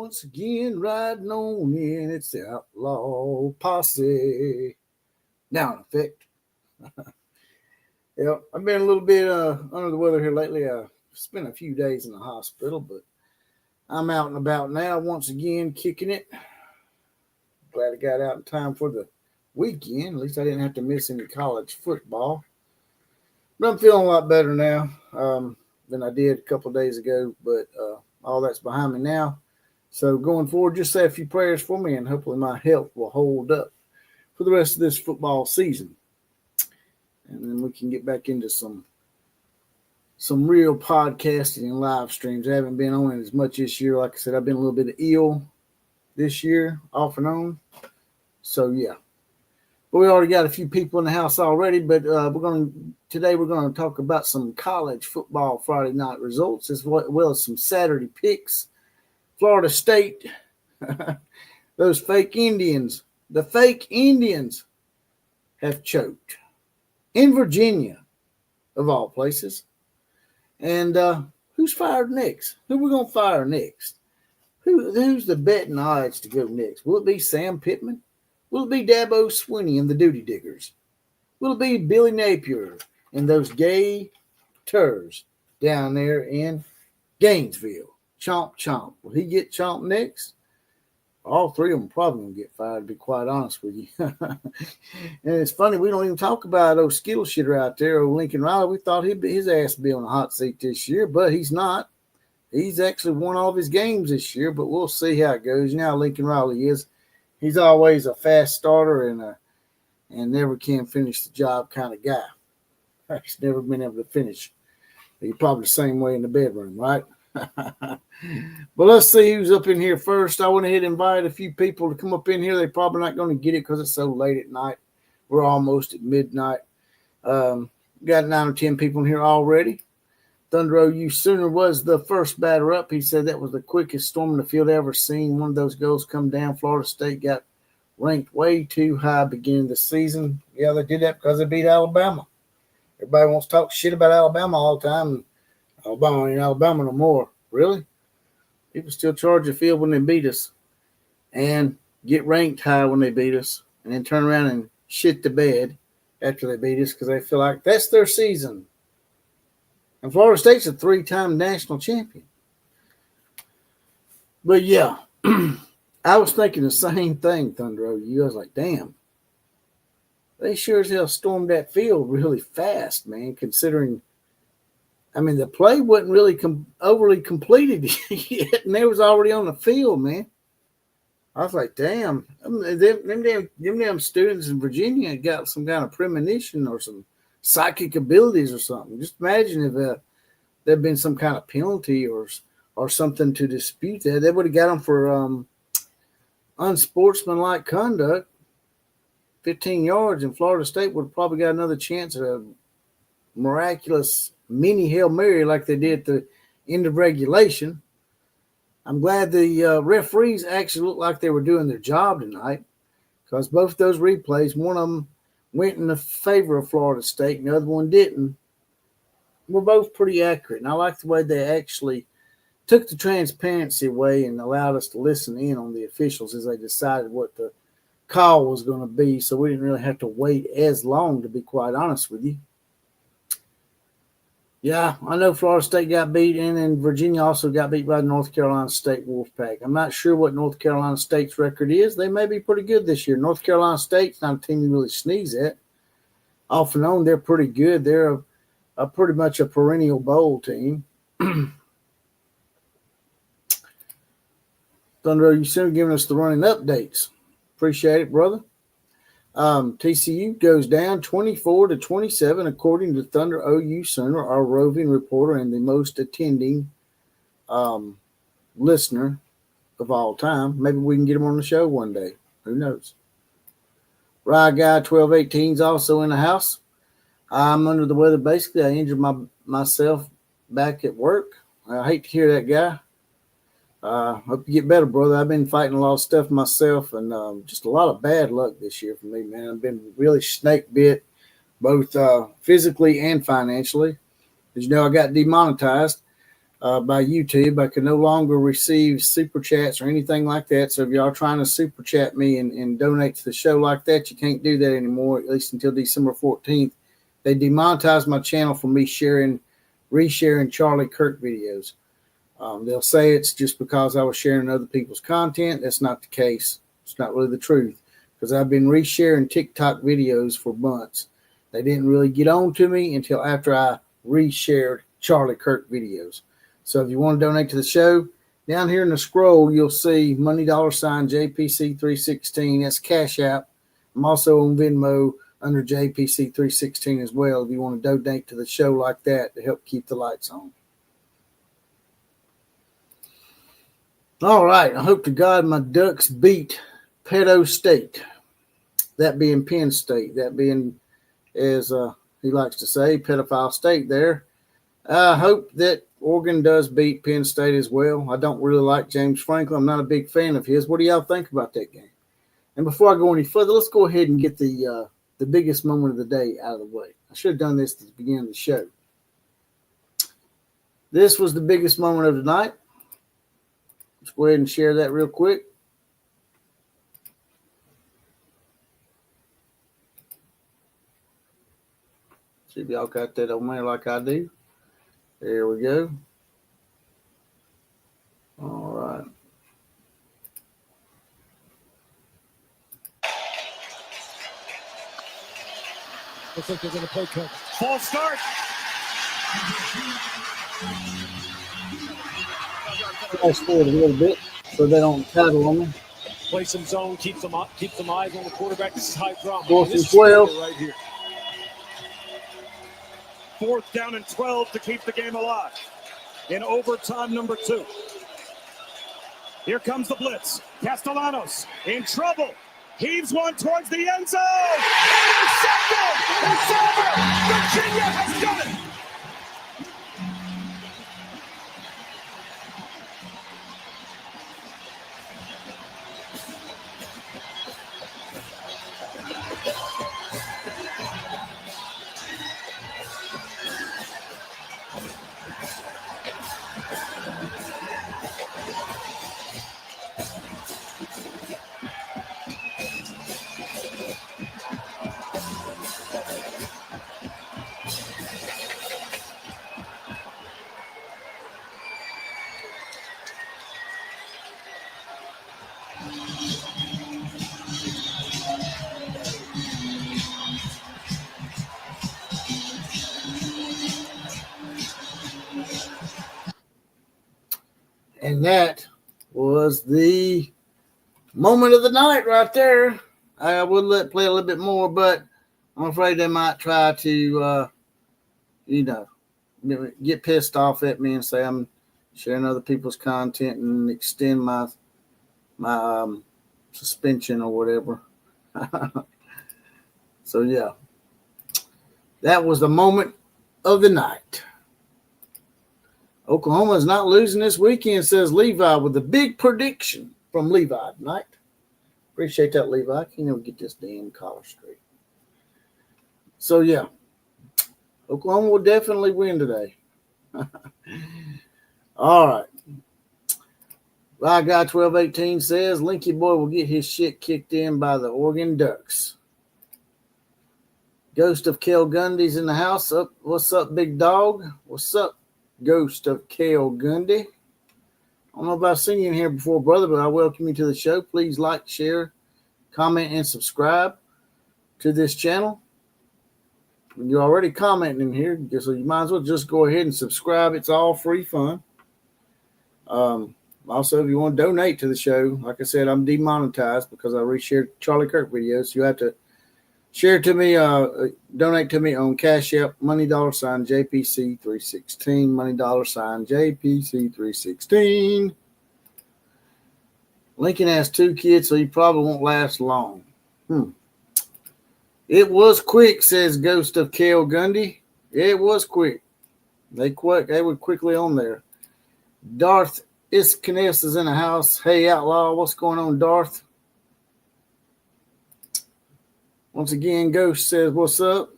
Once again, riding on in, it's the outlaw posse. Now, in effect. Yeah, I've been a little bit under the weather here lately. I spent a few days in the hospital, but I'm out and about now once again, kicking it. Glad I got out in time for the weekend. At least I didn't have to miss any college football. But I'm feeling a lot better now than I did a couple of days ago, but all that's behind me now. So going forward, just say a few prayers for me, and hopefully my health will hold up for the rest of this football season. And then we can get back into some real podcasting and live streams. I haven't been on it as much this year. Like I said, I've been a little bit ill this year, off and on. So, yeah. But we already got a few people in the house already, but today we're going to talk about some college football Friday night results as well as some Saturday picks. Florida State, those fake Indians, the fake Indians have choked in Virginia, of all places. And who's fired next? Who are we going to fire next? Who's the betting odds to go next? Will it be Sam Pittman? Will it be Dabo Swinney and the Duty Diggers? Will it be Billy Napier and those gay turds down there in Gainesville? Chomp, chomp. Will he get chomped next? All three of them probably going to get fired, to be quite honest with you. And it's funny, we don't even talk about those skill shitter out there, Lincoln Riley. We thought his ass would be on a hot seat this year, but he's not. He's actually won all of his games this year, but we'll see how it goes. You know how Lincoln Riley is. He's always a fast starter and never can finish the job kind of guy. He's never been able to finish. He's probably the same way in the bedroom, right? But let's see who's up in here first. I went ahead and invited a few people to come up in here. They're probably not going to get it because it's so late at night. We're almost at midnight. Got 9 or 10 people in here already. Thunder OU Sooner was the first batter up. He said that was the quickest storm in the field ever seen. One of those goals come down. Florida State got ranked way too high beginning of the season. Yeah, they did that because they beat Alabama. Everybody wants to talk shit about Alabama all the time. Alabama ain't Alabama no more. Really? People still charge the field when they beat us and get ranked high when they beat us and then turn around and shit the bed after they beat us because they feel like that's their season. And Florida State's a 3-time national champion. But, yeah, I was thinking the same thing, Thunder OU. I was like, damn. They sure as hell stormed that field really fast, man, considering – I mean, the play wasn't really overly completed yet, and they was already on the field, man. I was like, damn. I mean, them damn students in Virginia got some kind of premonition or some psychic abilities or something. Just imagine if there'd been some kind of penalty or something to dispute that. They would have got them for unsportsmanlike conduct, 15 yards, and Florida State would have probably got another chance at a miraculous mini Hail Mary like they did at the end of regulation. I'm glad the referees actually looked like they were doing their job tonight because both those replays, one of them went in the favor of Florida State and the other one didn't, were both pretty accurate. And I like the way they actually took the transparency away and allowed us to listen in on the officials as they decided what the call was going to be, so we didn't really have to wait as long, to be quite honest with you. Yeah, I know Florida State got beat, and then Virginia also got beat by the North Carolina State Wolfpack. I'm not sure what North Carolina State's record is. They may be pretty good this year. North Carolina State's not a team you really sneeze at. Off and on, they're pretty good. They're pretty much a perennial bowl team. Thunder, you soon giving us the running updates. Appreciate it, brother. TCU goes down 24-27, according to Thunder OU Sooner, our roving reporter and the most attending listener of all time. Maybe we can get him on the show one day. Who knows? Rye Guy 1218 is also in the house. I'm under the weather. Basically, I injured myself back at work. I hate to hear that, guy. Hope you get better, brother. I've been fighting a lot of stuff myself, and just a lot of bad luck this year for me, man. I've been really snake bit, both physically and financially. As you know, I got demonetized by YouTube. I can no longer receive super chats or anything like that. So if y'all trying to super chat me and donate to the show like that, you can't do that anymore, at least until December 14th. They demonetized my channel for me resharing Charlie Kirk videos. They'll say it's just because I was sharing other people's content. That's not the case. It's not really the truth, because I've been resharing TikTok videos for months. They didn't really get on to me until after I reshared Charlie Kirk videos. So if you want to donate to the show, down here in the scroll, you'll see money $sign JPC316. That's Cash App. I'm also on Venmo under JPC316 as well if you want to donate to the show like that to help keep the lights on. All right. I hope to God my Ducks beat Pedo State, that being Penn State, that being, as he likes to say, pedophile state there. I hope that Oregon does beat Penn State as well. I don't really like James Franklin. I'm not a big fan of his. What do y'all think about that game? And before I go any further, let's go ahead and get the biggest moment of the day out of the way. I should have done this at the beginning of the show. This was the biggest moment of the night. Let's go ahead and share that real quick. See if y'all got that on there like I do. There we go. All right. Looks like they're going to play cover. False start. Fast forward a little bit so they don't tattle on me. Play some zone, keep some eyes on the quarterback. This is high drama. 4th and 12. Right here. 4th down and 12 to keep the game alive. In overtime number 2. Here comes the blitz. Castellanos in trouble. Heaves one towards the end zone. Intercepted! It's over! Virginia has done it! And that was the moment of the night right there. I would play a little bit more, but I'm afraid they might try to, get pissed off at me and say I'm sharing other people's content and extend my suspension or whatever. So, yeah, that was the moment of the night. Oklahoma is not losing this weekend, says Levi, with a big prediction from Levi tonight. Appreciate that, Levi. Can you get this damn collar straight? So, yeah, Oklahoma will definitely win today. All right. Guy 1218 says Linky Boy will get his shit kicked in by the Oregon Ducks. Ghost of Cale Gundy's in the house. What's up, big dog? What's up, Ghost of Cale Gundy? I don't know if I've seen you in here before, brother, but I welcome you to the show. Please like, share, comment, and subscribe to this channel. You're already commenting in here, so you might as well just go ahead and subscribe. It's all free fun. Also, if you want to donate to the show, like I said, I'm demonetized because I reshared Charlie Kirk videos. So you have to share to me, donate to me on Cash App, money $sign JPC316, money $sign JPC316. Lincoln has 2 kids, so he probably won't last long. It was quick, says Ghost of Cale Gundy. It was quick. They were quickly on there. Darth Iskines is in the house. Hey, Outlaw, what's going on, Darth? Once again, Ghost says, what's up?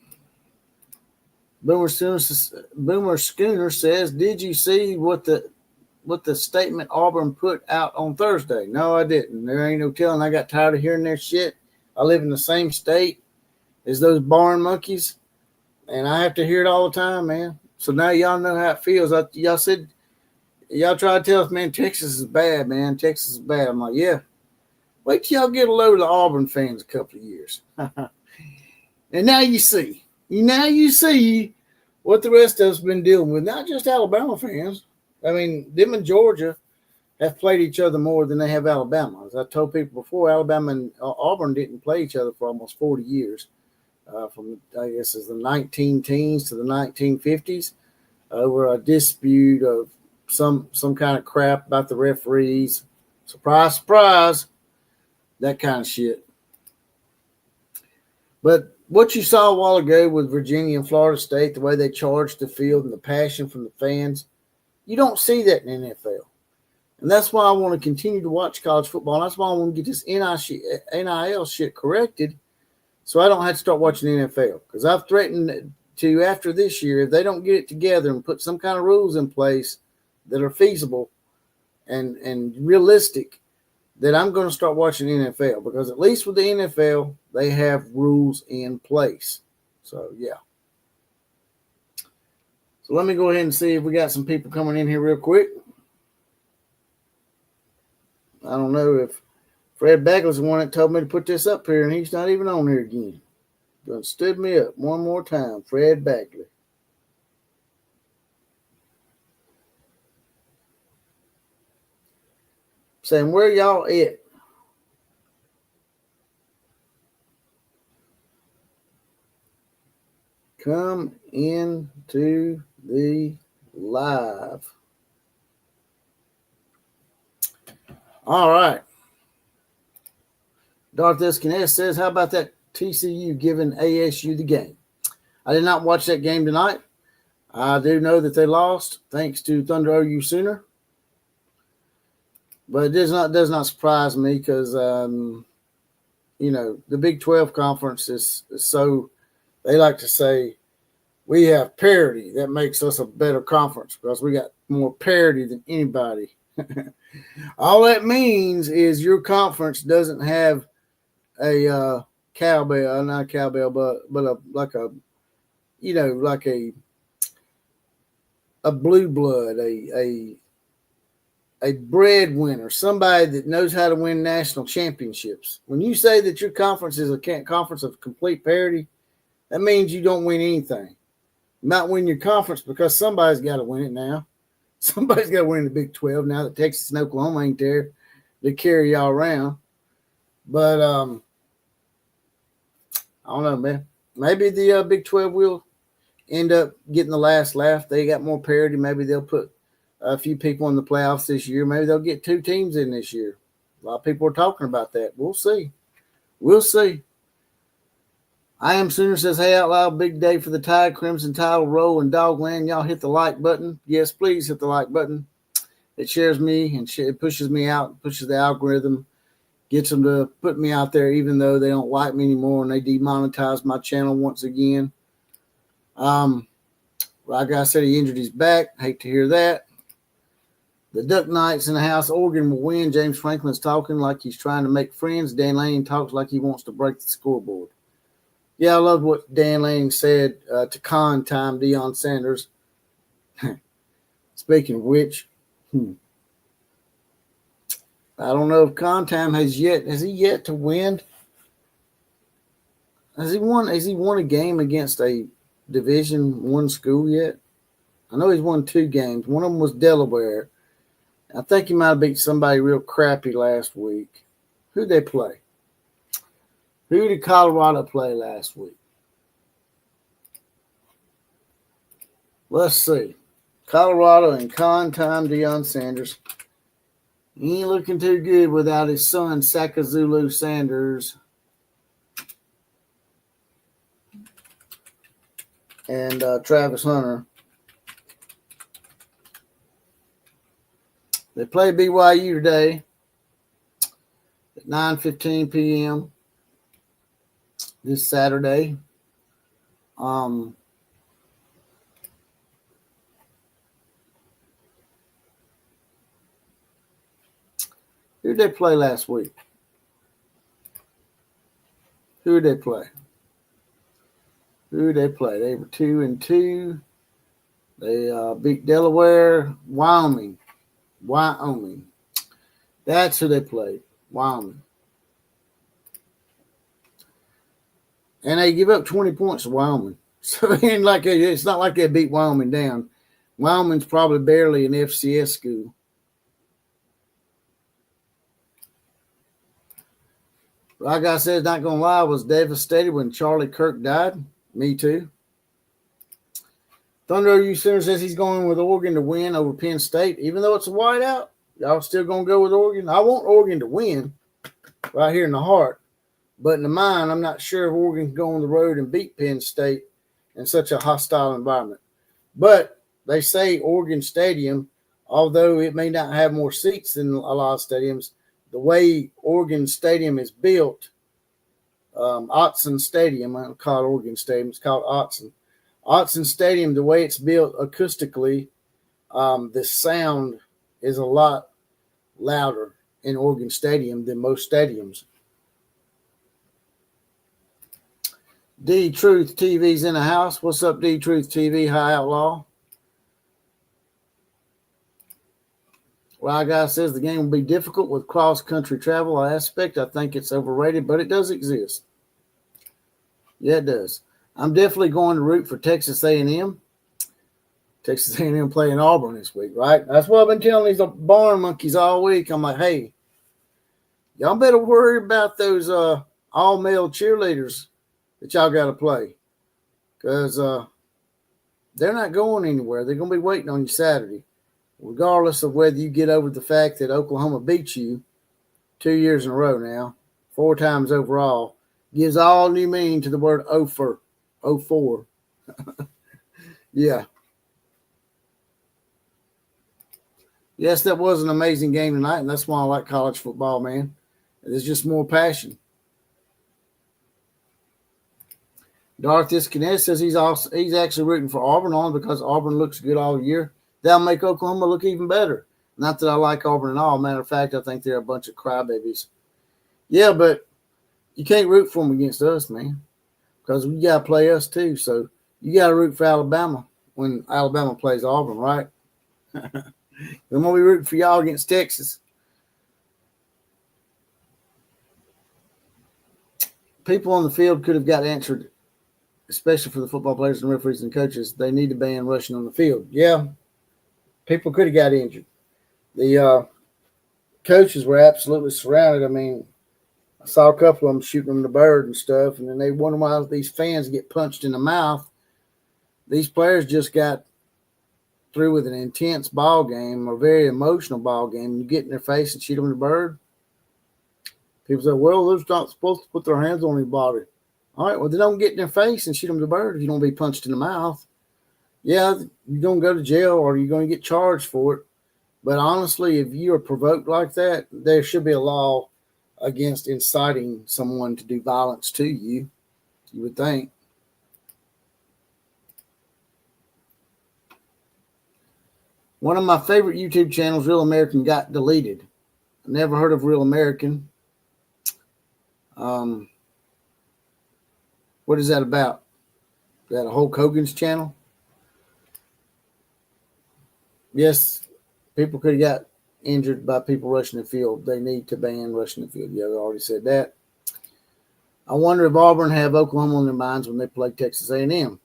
Boomer Schooner says, "Did you see what the statement Auburn put out on Thursday?" No, I didn't. There ain't no telling. I got tired of hearing their shit. I live in the same state as those barn monkeys, and I have to hear it all the time, man. So now y'all know how it feels. Y'all said, y'all try to tell us, man, Texas is bad, man. Texas is bad. I'm like, yeah. Wait till y'all get a load of the Auburn fans a couple of years. And now you see. Now you see what the rest of us been dealing with. Not just Alabama fans. I mean, them in Georgia have played each other more than they have Alabama. As I told people before, Alabama and Auburn didn't play each other for almost 40 years. From, I guess, as the 19 teens to the 1950s, over a dispute of some kind of crap about the referees. Surprise, surprise, that kind of shit. But what you saw a while ago with Virginia and Florida State, the way they charged the field and the passion from the fans, you don't see that in the NFL. And that's why I want to continue to watch college football. And that's why I want to get this NIL shit corrected so I don't have to start watching the NFL. Because I've threatened to, after this year, if they don't get it together and put some kind of rules in place that are feasible and realistic, that I'm going to start watching the NFL. Because at least with the NFL, they have rules in place. So, yeah. So let me go ahead and see if we got some people coming in here real quick. I don't know if Fred Bagley's the one that told me to put this up here, and he's not even on here again. Done stood me up one more time, Fred Bagley. Saying, where y'all at? Come into the live. All right. Darth Eskiness says, how about that TCU giving ASU the game? I did not watch that game tonight. I do know that they lost thanks to Thunder OU Sooner. But it does not surprise me because, the Big 12 conference is so, they like to say, we have parity. That makes us a better conference because we got more parity than anybody. All that means is your conference doesn't have a cowbell, not a cowbell, but like a blue blood, a breadwinner, somebody that knows how to win national championships. When you say that your conference is a conference of complete parity, that means you don't win anything. You might win your conference because somebody's got to win it now. Somebody's got to win the Big 12 now that Texas and Oklahoma ain't there to carry y'all around. But I don't know, man. Maybe the Big 12 will end up getting the last laugh. They got more parity. Maybe they'll put a few people in the playoffs this year. Maybe they'll get 2 teams in this year. A lot of people are talking about that. We'll see. We'll see. I Am Sooner says, hey, out loud, big day for the Tide, Crimson Tide will roll in Dogland. Y'all hit the like button. Yes, please hit the like button. It shares me and it pushes me out, pushes the algorithm, gets them to put me out there even though they don't like me anymore and they demonetize my channel once again. Like I said, he injured his back. Hate to hear that. The Duck Knights in the house. Oregon will win. James Franklin's talking like he's trying to make friends. Dan Lanning talks like he wants to break the scoreboard. Yeah, I love what Dan Lanning said to Con Time Deion Sanders. Speaking of which, I don't know if Con Time has he yet to win? Has he won a game against a Division I school yet? I know he's won 2 games. One of them was Delaware. I think he might have beat somebody real crappy last week. Who'd they play? Who did Colorado play last week? Let's see. Colorado and Con Time Deion Sanders. He ain't looking too good without his son, Sakazulu Sanders. And Travis Hunter. They play BYU today at 9:15 p.m. this Saturday. Who did they play last week? Who did they play? Who did they play? They were 2-2. They beat Delaware, Wyoming. That's who they played, Wyoming. And they give up 20 points to Wyoming. So it's not like they beat Wyoming down. Wyoming's probably barely an FCS school. Like I said, not going to lie, I was devastated when Charlie Kirk died. Me too. Thunder U Center says he's going with Oregon to win over Penn State. Even though it's a whiteout, y'all still going to go with Oregon? I want Oregon to win right here in the heart. But in the mind, I'm not sure if Oregon can go on the road and beat Penn State in such a hostile environment. But they say Oregon Stadium, although it may not have more seats than a lot of stadiums, the way Oregon Stadium is built, Autzen Stadium, I don't call it Oregon Stadium, it's called Autzen. Autzen Stadium, the way it's built acoustically, the sound is a lot louder in Oregon Stadium than most stadiums. D Truth TV's in the house. What's up, D Truth TV? High Outlaw. Well, guy says the game will be difficult with cross-country travel aspect. I think it's overrated, but it does exist. Yeah, it does. I'm definitely going to root for Texas A&M. Texas A&M playing Auburn this week, right? That's what I've been telling these barn monkeys all week. I'm like, hey, y'all better worry about those all-male cheerleaders that y'all got to play, because they're not going anywhere. They're going to be waiting on you Saturday, regardless of whether you get over the fact that Oklahoma beat you 2 years in a row now, 4 times overall. Gives all new meaning to the word 04. Yeah. Yes, that was an amazing game tonight, and that's why I like college football, man. There's just more passion. Darth Iskanes says he's actually rooting for Auburn only because Auburn looks good all year. That'll make Oklahoma look even better. Not that I like Auburn at all. Matter of fact, I think they're a bunch of crybabies. Yeah, but you can't root for them against us, man, because we got to play us too. So you got to root for Alabama when Alabama plays Auburn, right? Then we'll be rooting for y'all against Texas. People on the field could have got answered, especially for the football players and referees and coaches. They need to ban rushing on the field. Yeah, people could have got injured. The coaches were absolutely surrounded. I mean, I saw a couple of them shooting them the bird and stuff, and then they wonder why these fans get punched in the mouth. These players just got through with an intense ball game, a very emotional ball game. You get in their face and shoot them the bird. People say, well, they're not supposed to put their hands on anybody. All right, well, they don't get in their face and shoot them the bird if you don't be punched in the mouth. Yeah, you're going to go to jail or you're going to get charged for it. But honestly, if you are provoked like that, there should be a law against inciting someone to do violence to you, you would think. One of my favorite YouTube channels, Real American, got deleted. I never heard of Real American. What is that about? Is that a Hulk Hogan's channel? Yes, people could have got injured by people rushing the field. They need to ban rushing the field. Yeah, I already said that. I wonder if Auburn have Oklahoma on their minds when they play Texas A&M.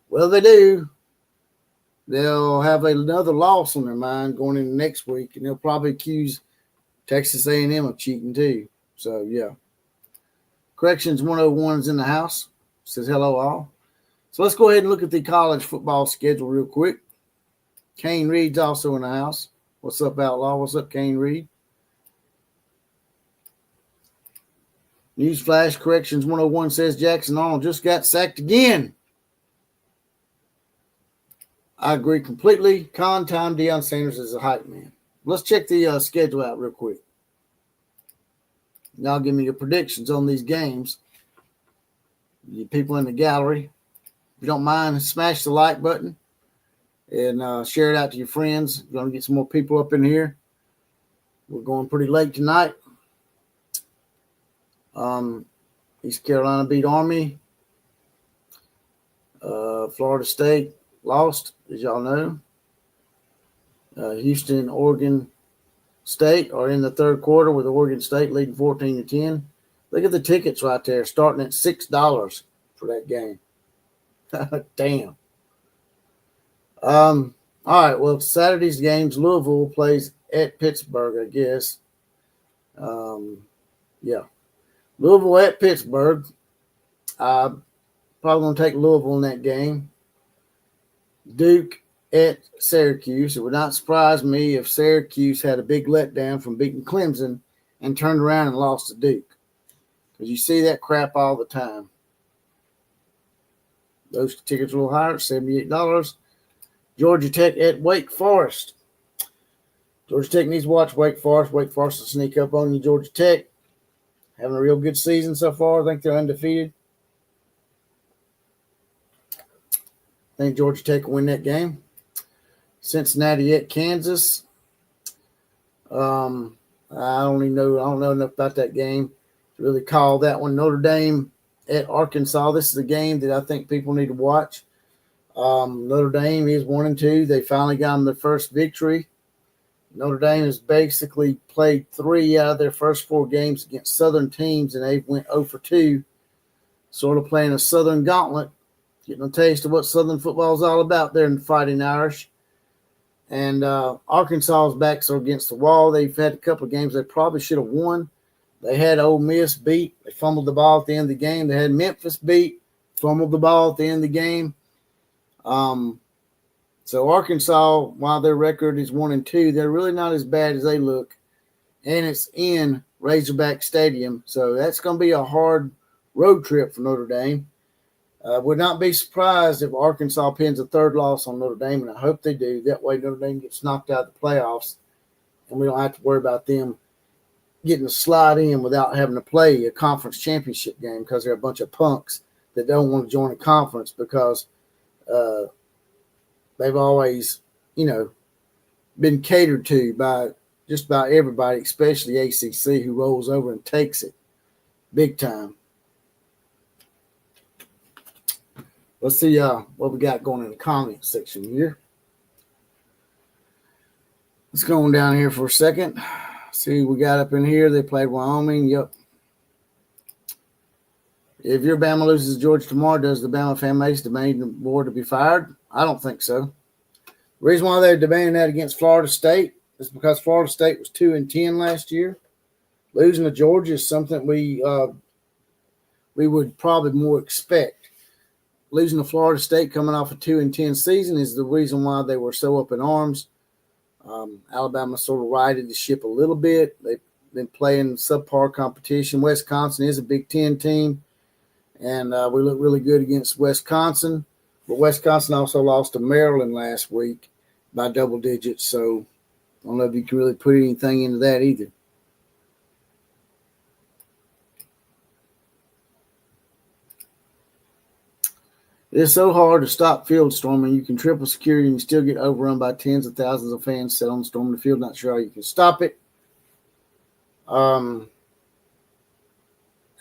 Well, they do. They'll have another loss on their mind going into next week, and they'll probably accuse Texas A&M of cheating too. So, yeah. Corrections 101 is in the house. Says hello all. So let's go ahead and look at the college football schedule real quick. Kane Reed's also in the house. What's up, Outlaw? What's up, Kane Reed? Newsflash, Corrections 101 says Jackson Arnold just got sacked again. I agree completely. Con time, Deion Sanders is a hype man. Let's check the schedule out real quick. Y'all give me your predictions on these games. You people in the gallery, if you don't mind, smash the like button and share it out to your friends. We're going to get some more people up in here. We're going pretty late tonight. East Carolina beat Army. Florida State lost, as y'all know. Houston and Oregon State are in the third quarter with Oregon State leading 14-10. Look at the tickets right there, starting at $6 for that game. Damn. All right, well, Saturday's games, Louisville plays at Pittsburgh, I guess. Yeah. Louisville at Pittsburgh. Probably going to take Louisville in that game. Duke at Syracuse. It would not surprise me if Syracuse had a big letdown from beating Clemson and turned around and lost to Duke. Because you see that crap all the time. Those tickets are a little higher, $78. Georgia Tech at Wake Forest. Georgia Tech needs to watch Wake Forest. Wake Forest will sneak up on you. Georgia Tech having a real good season so far. I think they're undefeated. I think Georgia Tech will win that game. Cincinnati at Kansas. I don't know enough about that game to really call that one. Notre Dame at Arkansas. This is a game that I think people need to watch. Notre Dame is 1-2. They finally got them their first victory. Notre Dame has basically played 3 out of their first 4 games against Southern teams, and they went 0-2, sort of playing a Southern gauntlet, getting a taste of what Southern football is all about there in the Fighting Irish. And Arkansas's backs are against the wall. They've had a couple of games they probably should have won. They had Ole Miss beat. They fumbled the ball at the end of the game. They had Memphis beat, fumbled the ball at the end of the game. So Arkansas, while their record is 1-2, they're really not as bad as they look. And it's in Razorback Stadium. So that's going to be a hard road trip for Notre Dame. Would not be surprised if Arkansas pins a third loss on Notre Dame, and I hope they do. That way Notre Dame gets knocked out of the playoffs, and we don't have to worry about them getting a slide in without having to play a conference championship game because they're a bunch of punks that don't want to join a conference because they've always, been catered to by just about everybody, especially ACC, who rolls over and takes it big time. Let's see what we got going in the comment section here. Let's go on down here for a second. See what we got up in here. They played Wyoming. Yep. If your Bama loses to Georgia tomorrow, does the Bama fan base demand the board to be fired? I don't think so. The reason why they're demanding that against Florida State is because Florida State was 2-10 last year. Losing to Georgia is something we would probably more expect. Losing to Florida State coming off a 2-10 season is the reason why they were so up in arms. Alabama sort of righted the ship a little bit. They've been playing subpar competition. Wisconsin is a Big Ten team, and we look really good against Wisconsin. But Wisconsin also lost to Maryland last week by double digits, so I don't know if you can really put anything into that either. It's so hard to stop field storming. You can triple security and you still get overrun by tens of thousands of fans set on storming the field. Not sure how you can stop it. There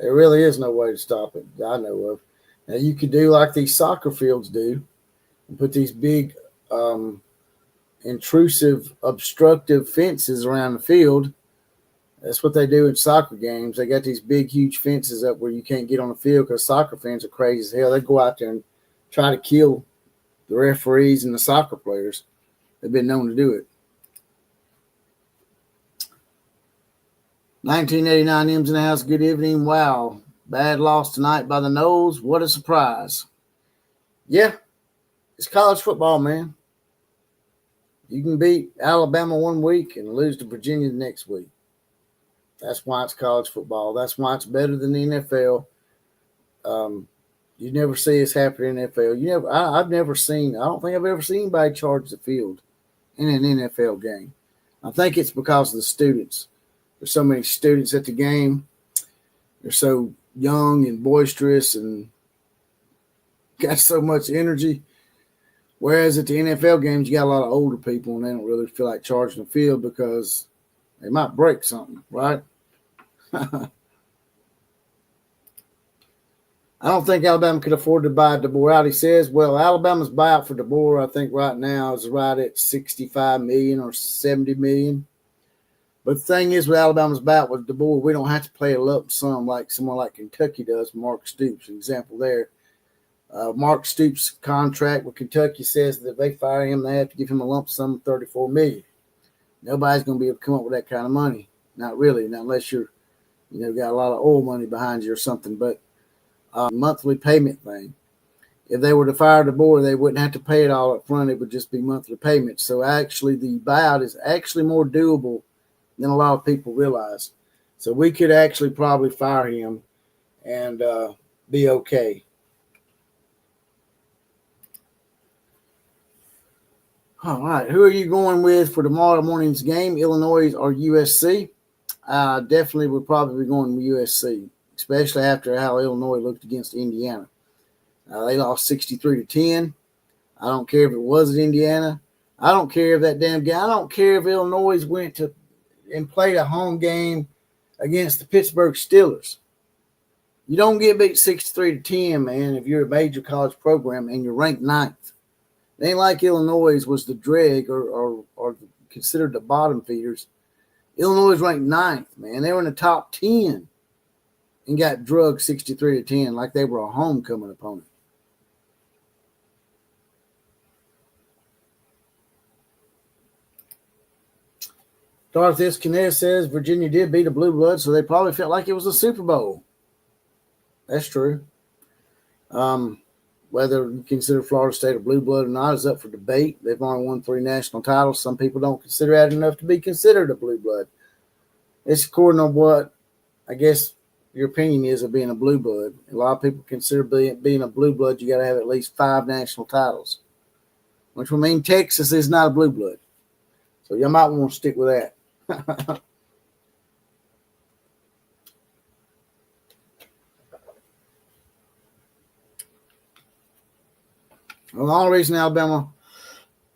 really is no way to stop it that I know of. Now, you could do like these soccer fields do and put these big intrusive, obstructive fences around the field. That's what they do in soccer games. They got these big, huge fences up where you can't get on the field because soccer fans are crazy as hell. They go out there and try to kill the referees and the soccer players. They've been known to do it. 1989 M's in the house. Good evening. Wow. Bad loss tonight by the Noles. What a surprise. Yeah, it's college football, man. You can beat Alabama one week and lose to Virginia the next week. That's why it's college football. That's why it's better than the NFL. You never see this happen in the NFL. I don't think I've ever seen anybody charge the field in an NFL game. I think it's because of the students. There's so many students at the game. They're so young and boisterous and got so much energy. Whereas at the NFL games, you got a lot of older people and they don't really feel like charging the field because They might break something, right? I don't think Alabama could afford to buy DeBoer out. He says, well, Alabama's buyout for DeBoer, I think right now is right at $65 million or $70 million. But the thing is, with Alabama's buyout with DeBoer, we don't have to pay a lump sum like someone like Kentucky does. Mark Stoops, an example there. Mark Stoops' contract with Kentucky says that if they fire him, they have to give him a lump sum of $34 million. Nobody's going to be able to come up with that kind of money. Not really, not unless you're, got a lot of oil money behind you or something. But monthly payment thing. If they were to fire DeBoer, they wouldn't have to pay it all up front. It would just be monthly payments. So actually, the buyout is actually more doable than a lot of people realize. So we could actually probably fire him and be okay. All right, who are you going with for tomorrow morning's game, Illinois or USC? Definitely would probably be going with USC, especially after how Illinois looked against Indiana. They lost 63-10. I don't care if it was at Indiana. I don't care if that damn game. I don't care if Illinois went to and played a home game against the Pittsburgh Steelers. You don't get beat 63-10, man, if you're a major college program and you're ranked 9th. It ain't like Illinois was the dreg or considered the bottom feeders. Illinois ranked 9th, man. They were in the top 10 and got drugged 63-10 like they were a homecoming opponent. Dorothy Escanez says Virginia did beat a Blue Blood, so they probably felt like it was a Super Bowl. That's true. Whether you consider Florida State a Blue Blood or not is up for debate. They've only won 3 national titles. Some people don't consider that enough to be considered a Blue Blood. It's according to what, I guess, your opinion is of being a Blue Blood. A lot of people consider being a Blue Blood, you got to have at least 5 national titles, which will mean Texas is not a Blue Blood. So you might want to stick with that. Well, the only reason Alabama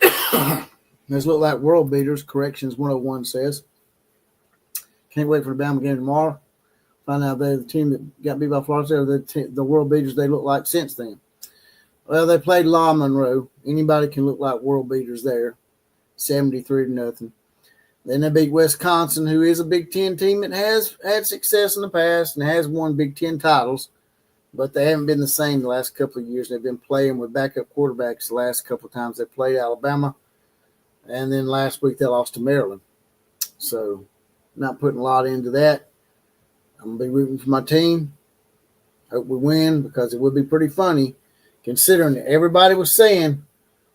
has looked like world beaters, Corrections 101 says. Can't wait for the Alabama game tomorrow. Find out if they're the team that got beat by Florida State or the world beaters they look like since then. Well, they played La Monroe. Anybody can look like world beaters there. 73-0. Then they beat Wisconsin, who is a Big Ten team that has had success in the past and has won Big Ten titles. But they haven't been the same the last couple of years. They've been playing with backup quarterbacks the last couple of times they played Alabama. And then last week they lost to Maryland. So not putting a lot into that. I'm going to be rooting for my team. Hope we win because it would be pretty funny considering that everybody was saying,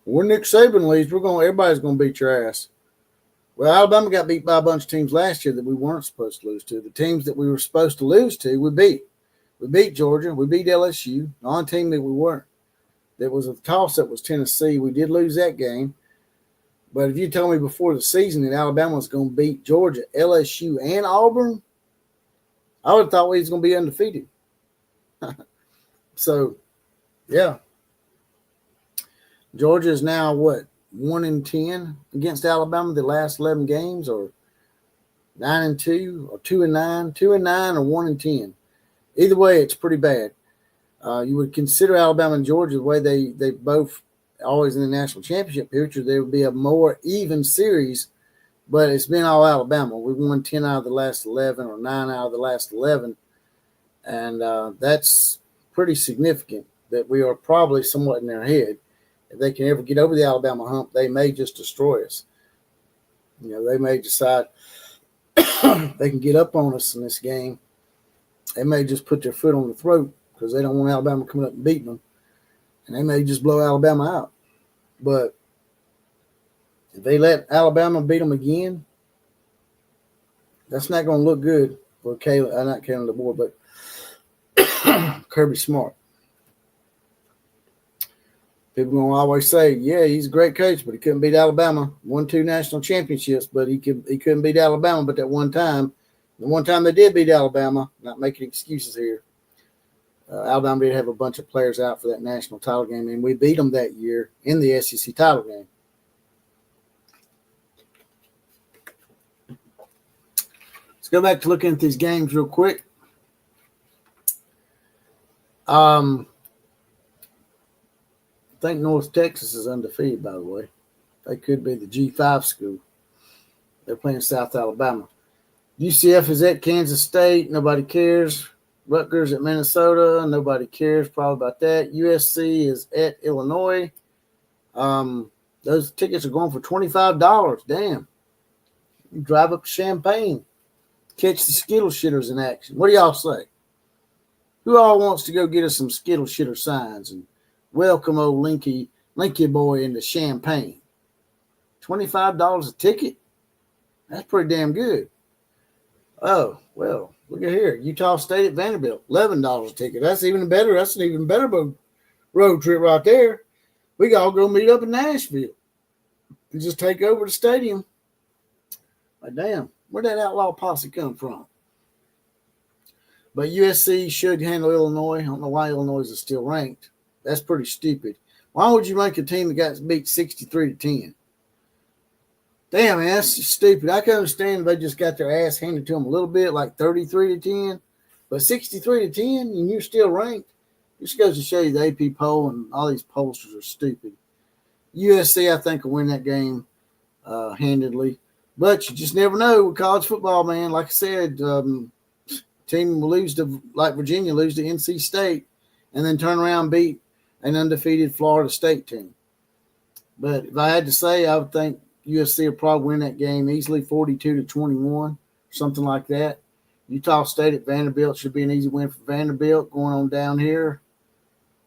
when Nick Saban leaves, everybody's going to beat your ass. Well, Alabama got beat by a bunch of teams last year that we weren't supposed to lose to. The teams that we were supposed to lose to, we beat. We beat Georgia. We beat LSU. The only team that we weren't, that was a toss-up was Tennessee. We did lose that game. But if you told me before the season that Alabama was going to beat Georgia, LSU, and Auburn, I would have thought we was going to be undefeated. So, yeah. Georgia is now, 1-10 against Alabama the last 11 games, or 9-2, or 2-9, 2-9, or 1-10. Either way, it's pretty bad. You would consider Alabama and Georgia the way they both always in the national championship picture, there would be a more even series, but it's been all Alabama. We won 10 out of the last 11 or 9 out of the last 11, and that's pretty significant that we are probably somewhat in their head. If they can ever get over the Alabama hump, they may just destroy us. They may decide they can get up on us in this game. They may just put their foot on the throat because they don't want Alabama coming up and beating them. And they may just blow Alabama out. But if they let Alabama beat them again, that's not going to look good for not Kalen DeBoer, but Kirby Smart. People going to always say, yeah, he's a great coach, but he couldn't beat Alabama. Won 2 national championships, but he couldn't beat Alabama. But that one time, the one time they did beat Alabama, not making excuses here, Alabama did have a bunch of players out for that national title game, and we beat them that year in the SEC title game. Let's go back to looking at these games real quick. I think North Texas is undefeated, by the way. They could be the G5 school. They're playing South Alabama. UCF is at Kansas State. Nobody cares. Rutgers at Minnesota. Nobody cares probably about that. USC is at Illinois. Those tickets are going for $25. Damn. You drive up to Champaign. Catch the Skittle Shitters in action. What do y'all say? Who all wants to go get us some Skittle Shitter signs and welcome old Linky boy into Champaign? $25 a ticket? That's pretty damn good. Oh, well, look at here. Utah State at Vanderbilt, $11 a ticket. That's even better. That's an even better road trip right there. We got all go meet up in Nashville and just take over the stadium. Like, damn, where'd that outlaw posse come from? But USC should handle Illinois. I don't know why Illinois is still ranked. That's pretty stupid. Why would you rank a team that got beat 63-10? Damn, man, that's just stupid. I can understand if they just got their ass handed to them a little bit, like 33-10, but 63-10, and you're still ranked. This goes to show you the AP poll and all these pollsters are stupid. USC, I think, will win that game handedly, but you just never know with college football, man. Like I said, team will lose to, like Virginia, lose to NC State, and then turn around and beat an undefeated Florida State team. But if I had to say, I would think USC will probably win that game easily, 42-21, something like that. Utah State at Vanderbilt should be an easy win for Vanderbilt going on down here.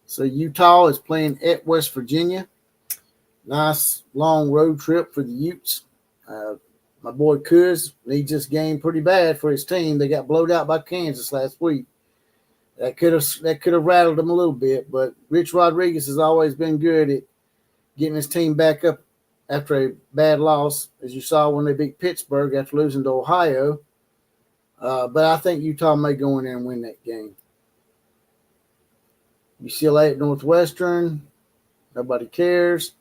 So Utah is playing at West Virginia. Nice long road trip for the Utes. My boy Kuz, he just gained pretty bad for his team. They got blowed out by Kansas last week. That could have rattled them a little bit, but Rich Rodriguez has always been good at getting his team back up after a bad loss, as you saw when they beat Pittsburgh after losing to Ohio. But I think Utah may go in there and win that game. UCLA at Northwestern. Nobody cares.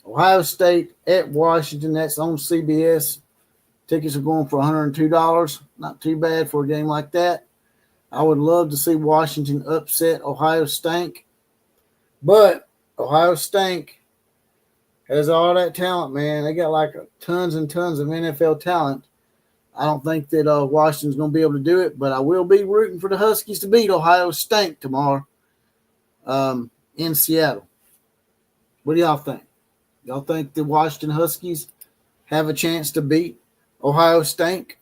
Ohio State at Washington. That's on CBS. Tickets are going for $102. Not too bad for a game like that. I would love to see Washington upset Ohio State. But Ohio State has all that talent, man. They got like tons and tons of NFL talent. I don't think that Washington's going to be able to do it, but I will be rooting for the Huskies to beat Ohio State tomorrow in Seattle. What do y'all think? Y'all think the Washington Huskies have a chance to beat Ohio State?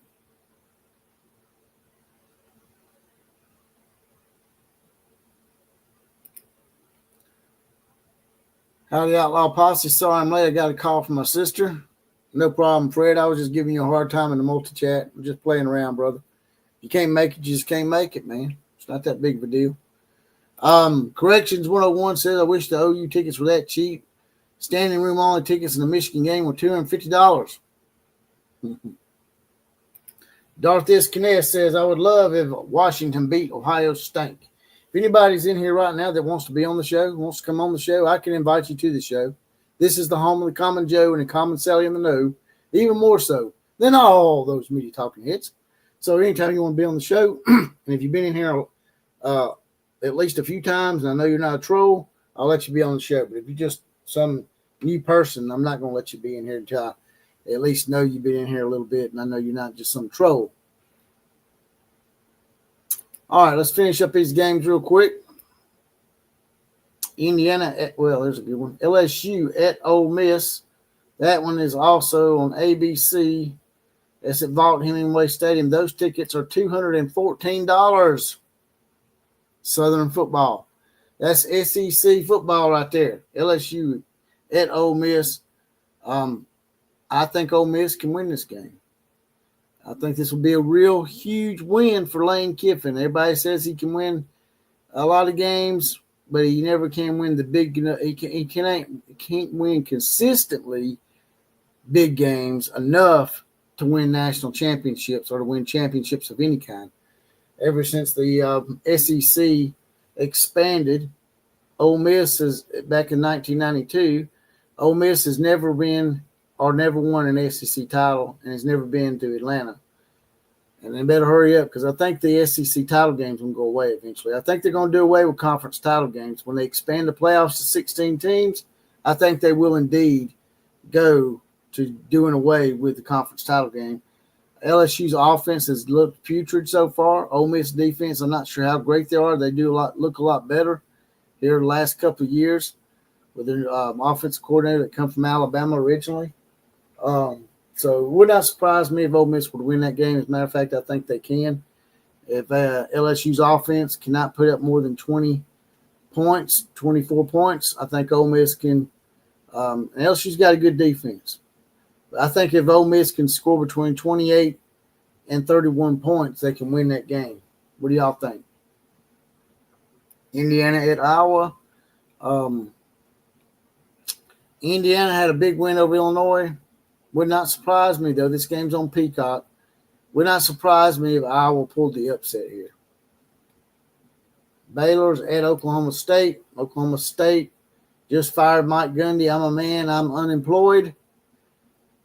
Howdy, Outlaw Posse. Sorry I'm late. I got a call from my sister. No problem, Fred. I was just giving you a hard time in the multi-chat. I'm just playing around, brother. You can't make it, you just can't make it, man. It's not that big of a deal. Corrections 101 says, I wish the OU tickets were that cheap. Standing room only tickets in the Michigan game were $250. Darth Kness says, I would love if Washington beat Ohio State. If anybody's in here right now that wants to be on the show, wants to come on the show, I can invite you to the show. This is the home of the Common Joe and the Common Sally in the Know, even more so than all those media talking heads. So anytime you want to be on the show, and if you've been in here at least a few times, and I know you're not a troll, I'll let you be on the show. But if you're just some new person, I'm not going to let you be in here until I at least know you've been in here a little bit, and I know you're not just some troll. All right, let's finish up these games real quick. Indiana there's a good one. LSU at Ole Miss. That one is also on ABC. That's at Vaught Hemingway Stadium. Those tickets are $214. Southern football. That's SEC football right there. LSU at Ole Miss. I think Ole Miss can win this game. I think this will be a real huge win for Lane Kiffin. Everybody says he can win a lot of games, but he never can win the big. He can't win consistently big games enough to win national championships or to win championships of any kind. Ever since the SEC expanded, Ole Miss is back in 1992. Ole Miss has never been or never won an SEC title and has never been to Atlanta. And they better hurry up because I think the SEC title games will go away eventually. I think they're going to do away with conference title games. When they expand the playoffs to 16 teams, I think they will indeed go to doing away with the conference title game. LSU's offense has looked putrid so far. Ole Miss defense, I'm not sure how great they are. They do look a lot better here the last couple of years with their offensive coordinator that come from Alabama originally. So it would not surprise me if Ole Miss would win that game. As a matter of fact, I think they can. If LSU's offense cannot put up more than 20 points, 24 points, I think Ole Miss can. And LSU's got a good defense. But I think if Ole Miss can score between 28 and 31 points, they can win that game. What do y'all think? Indiana at Iowa. Indiana had a big win over Illinois. Would not surprise me, though. This game's on Peacock. Would not surprise me if Iowa pulled the upset here. Baylor's at Oklahoma State. Oklahoma State just fired Mike Gundy. I'm a man. I'm unemployed.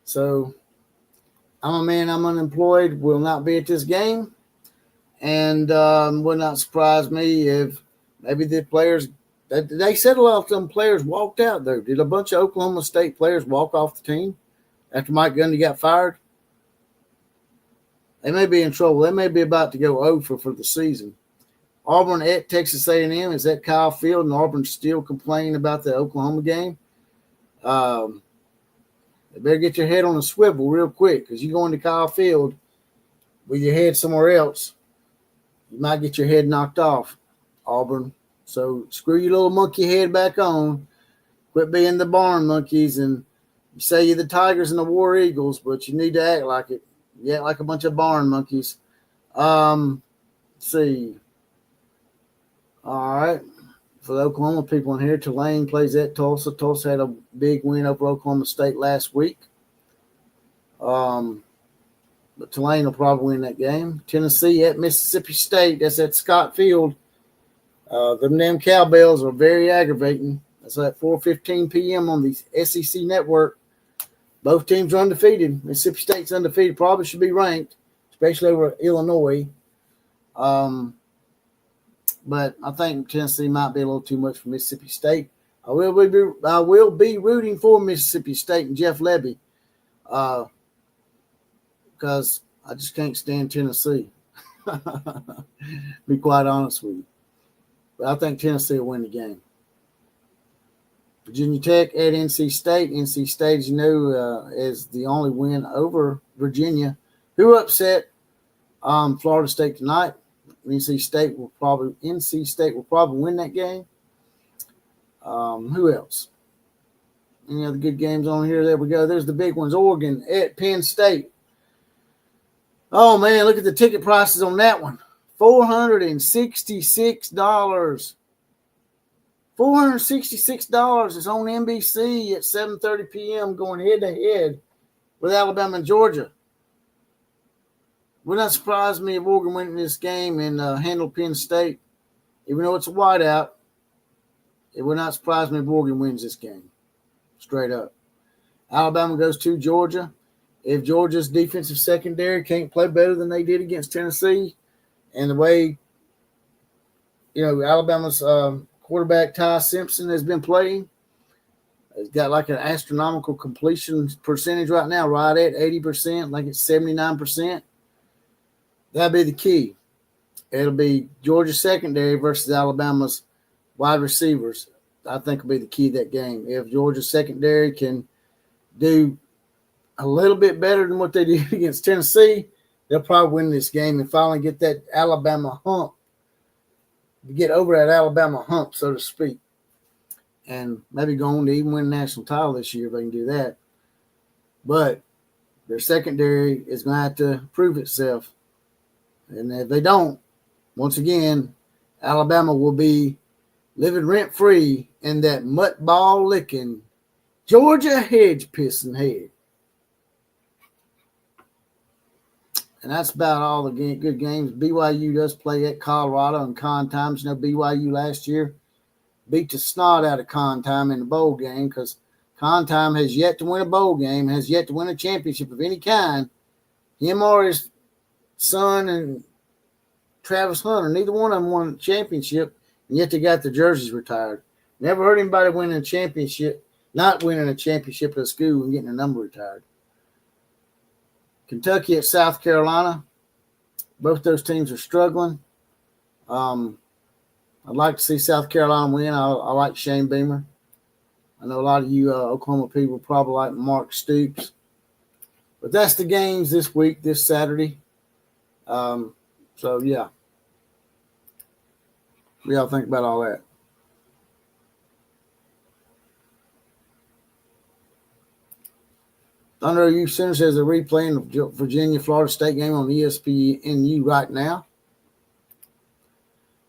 So I'm a man. I'm unemployed. Will not be at this game. And would not surprise me if maybe the players – they said a lot of them players walked out, though. Did a bunch of Oklahoma State players walk off the team after Mike Gundy got fired? They may be in trouble. They may be about to go over for the season. Auburn at Texas A&M is at Kyle Field, and Auburn's still complaining about the Oklahoma game. They better get your head on a swivel real quick because you go into Kyle Field with your head somewhere else, you might get your head knocked off, Auburn. So screw your little monkey head back on. Quit being the barn monkeys, and you say you're the Tigers and the War Eagles, but you need to act like it. You act like a bunch of barn monkeys. Let's see. All right. For the Oklahoma people in here, Tulane plays at Tulsa. Tulsa had a big win over Oklahoma State last week. But Tulane will probably win that game. Tennessee at Mississippi State. That's at Scott Field. Them damn cowbells are very aggravating. That's at 4:15 p.m. on the SEC network. Both teams are undefeated. Mississippi State's undefeated. Probably should be ranked, especially over Illinois. But I think Tennessee might be a little too much for Mississippi State. I will be rooting for Mississippi State and Jeff Lebby because I just can't stand Tennessee. Be quite honest with you. But I think Tennessee will win the game. Virginia Tech at NC State. NC State, as you know, is the only win over Virginia, who upset Florida State tonight. NC State will probably win that game. Who else? Any other good games on here? There we go. There's the big ones. Oregon at Penn State. Oh, man, look at the ticket prices on that one. $466. $466 is on NBC at 7:30 p.m. going head-to-head with Alabama and Georgia. Would not surprise me if Oregon went in this game and handled Penn State. Even though it's a whiteout, it would not surprise me if Oregon wins this game. Straight up. Alabama goes to Georgia. If Georgia's defensive secondary can't play better than they did against Tennessee, and the way, Alabama's quarterback Ty Simpson has been playing, he's got like an astronomical completion percentage right now, right at 80%, like it's 79%. That'll be the key. It'll be Georgia's secondary versus Alabama's wide receivers. I think will be the key to that game. If Georgia's secondary can do a little bit better than what they did against Tennessee, they'll probably win this game and finally get that Alabama hump. Get over that Alabama hump, so to speak. And maybe go on to even win a national title this year if they can do that. But their secondary is going to have to prove itself. And if they don't, once again, Alabama will be living rent-free in that mutt ball licking Georgia hedge pissing head. And that's about all the good games. BYU does play at Colorado in con times. BYU last year beat the snot out of con time in the bowl game because con time has yet to win a bowl game, has yet to win a championship of any kind. Him or his son and Travis Hunter, neither one of them won a championship, and yet they got their jerseys retired. Never heard anybody winning a championship, not winning a championship at a school and getting a number retired. Kentucky at South Carolina. Both those teams are struggling. I'd like to see South Carolina win. I like Shane Beamer. I know a lot of you Oklahoma people probably like Mark Stoops. But that's the games this week, this Saturday. So, yeah. What do y'all think about all that? Thunder U Center says they're replaying the Virginia-Florida State game on ESPNU right now.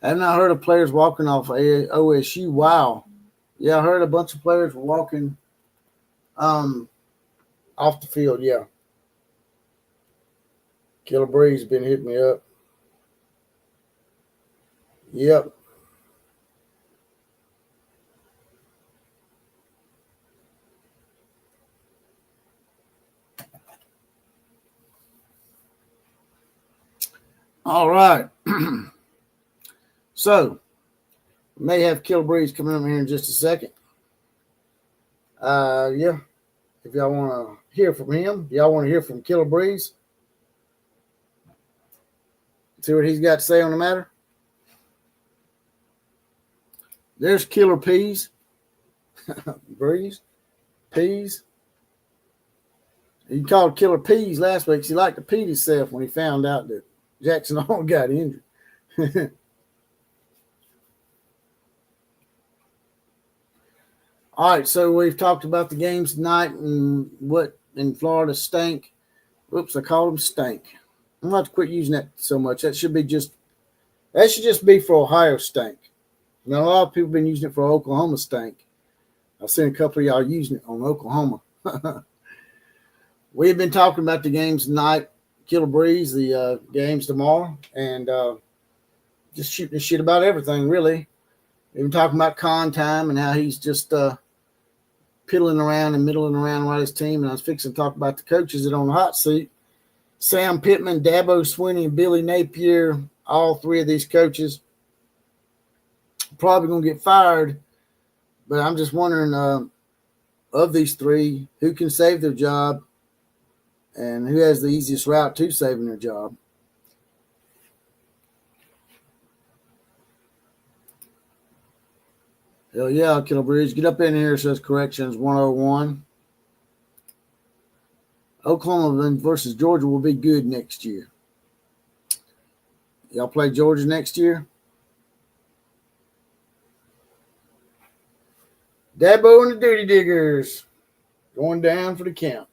I have not heard of players walking off OSU. Wow. Yeah, I heard a bunch of players were walking off the field, yeah. Killer Breeze been hitting me up. Yep. All right. So, we may have Killer Breeze coming up here in just a second. Yeah. If y'all want to hear from him, y'all want to hear from Killer Breeze? See what he's got to say on the matter? There's Killer Peas. Breeze. Peas. He called Killer Peas last week because he liked to pee himself when he found out that Jackson Hall got injured. All right, so we've talked about the games tonight and what in Florida stank. Oops, I called them stank. I'm going to have to quit using that so much. That should just be for Ohio stank. Now, a lot of people have been using it for Oklahoma stank. I've seen a couple of y'all using it on Oklahoma. We've been talking about the games tonight, Killer Breeze, the games tomorrow, and just shooting the shit about everything, really. We've been talking about con time and how he's just piddling around and middling around with his team. And I was fixing to talk about the coaches that are on the hot seat. Sam Pittman, Dabo Swinney, and Billy Napier, all three of these coaches probably going to get fired. But I'm just wondering, of these three, who can save their job and who has the easiest route to saving their job. Hell yeah, Killer Bridge. Get up in here, says corrections 101. Oklahoma versus Georgia will be good next year. Y'all play Georgia next year? Dabo and the Dirty Diggers going down for the count.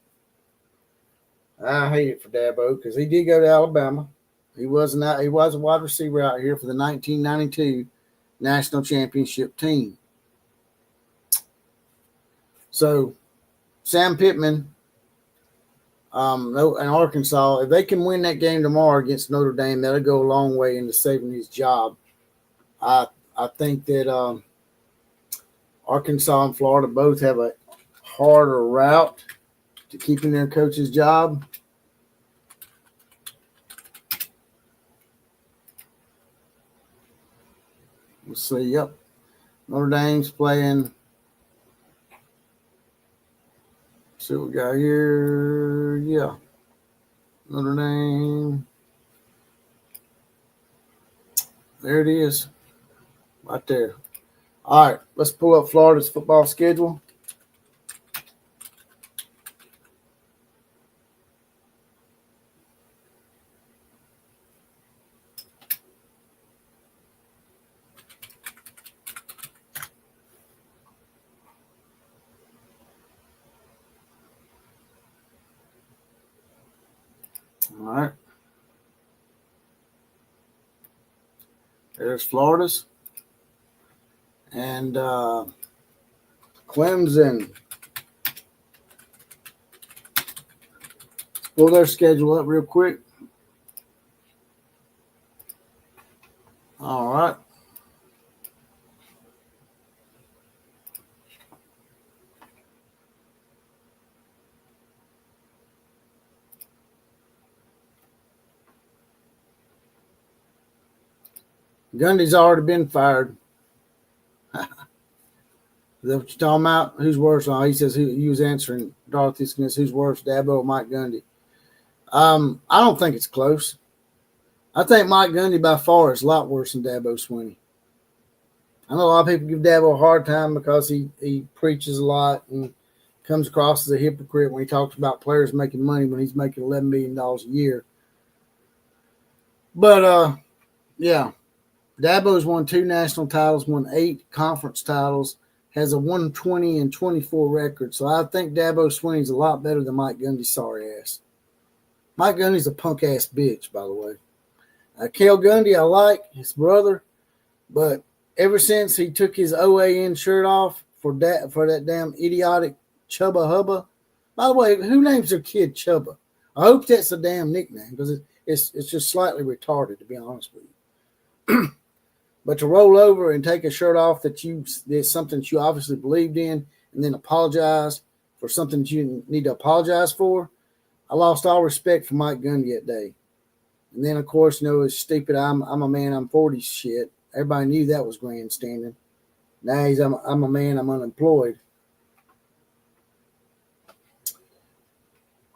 I hate it for Dabo because he did go to Alabama. He was a wide receiver out here for the 1992 National Championship team. So, Sam Pittman and Arkansas, if they can win that game tomorrow against Notre Dame, that'll go a long way into saving his job. I think that Arkansas and Florida both have a harder route to keeping their coach's job. Let's see. Yep. Notre Dame's playing. See what we got here. Yeah. Notre Dame. There it is. Right there. All right. Let's pull up Florida's football schedule. All right. There's Florida's. And Clemson. Pull their schedule up real quick. All right. Gundy's already been fired. Is that what you're talking about? Who's worse? Oh, he says he was answering Dorothy's goodness. Who's worse, Dabo or Mike Gundy? I don't think it's close. I think Mike Gundy by far is a lot worse than Dabo Swinney. I know a lot of people give Dabo a hard time because he preaches a lot and comes across as a hypocrite when he talks about players making money when he's making $11 million a year. But, yeah, Dabo's won 2 national titles, won 8 conference titles, has a 120-24 record. So I think Dabo Swinney's a lot better than Mike Gundy's sorry ass. Mike Gundy's a punk-ass bitch, by the way. Cale Gundy, I like his brother, but ever since he took his OAN shirt off for that damn idiotic Chubba Hubba. By the way, who names their kid Chubba? I hope that's a damn nickname because it's just slightly retarded, to be honest with you. But to roll over and take a shirt off that it's something that you obviously believed in and then apologize for something that you need to apologize for, I lost all respect for Mike Gundy that day. And then, of course, his stupid I'm a man, I'm 40 shit. Everybody knew that was grandstanding. Now I'm a man, I'm unemployed.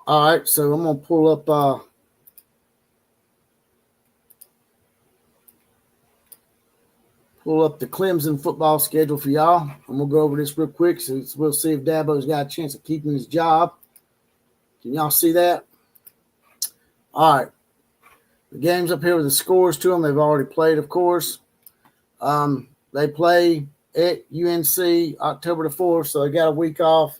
All right, so I'm going to pull up the Clemson football schedule for y'all. I'm going to go over this real quick so we'll see if Dabo's got a chance of keeping his job. Can y'all see that? All right. The games up here with the scores to them. They've already played, of course. They play at UNC October the 4th, so they got a week off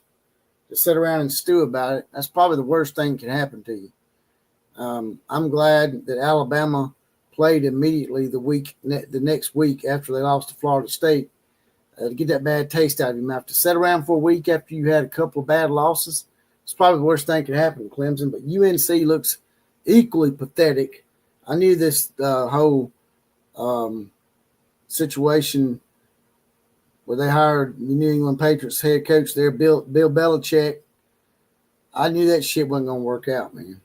to sit around and stew about it. That's probably the worst thing that can happen to you. I'm glad that Alabama played immediately the next week after they lost to Florida State to get that bad taste out of your mouth. To sit around for a week after you had a couple of bad losses, it's probably the worst thing that could happen to Clemson. But UNC looks equally pathetic. I knew this whole situation where they hired the New England Patriots head coach there, Bill Belichick. I knew that shit wasn't going to work out, man.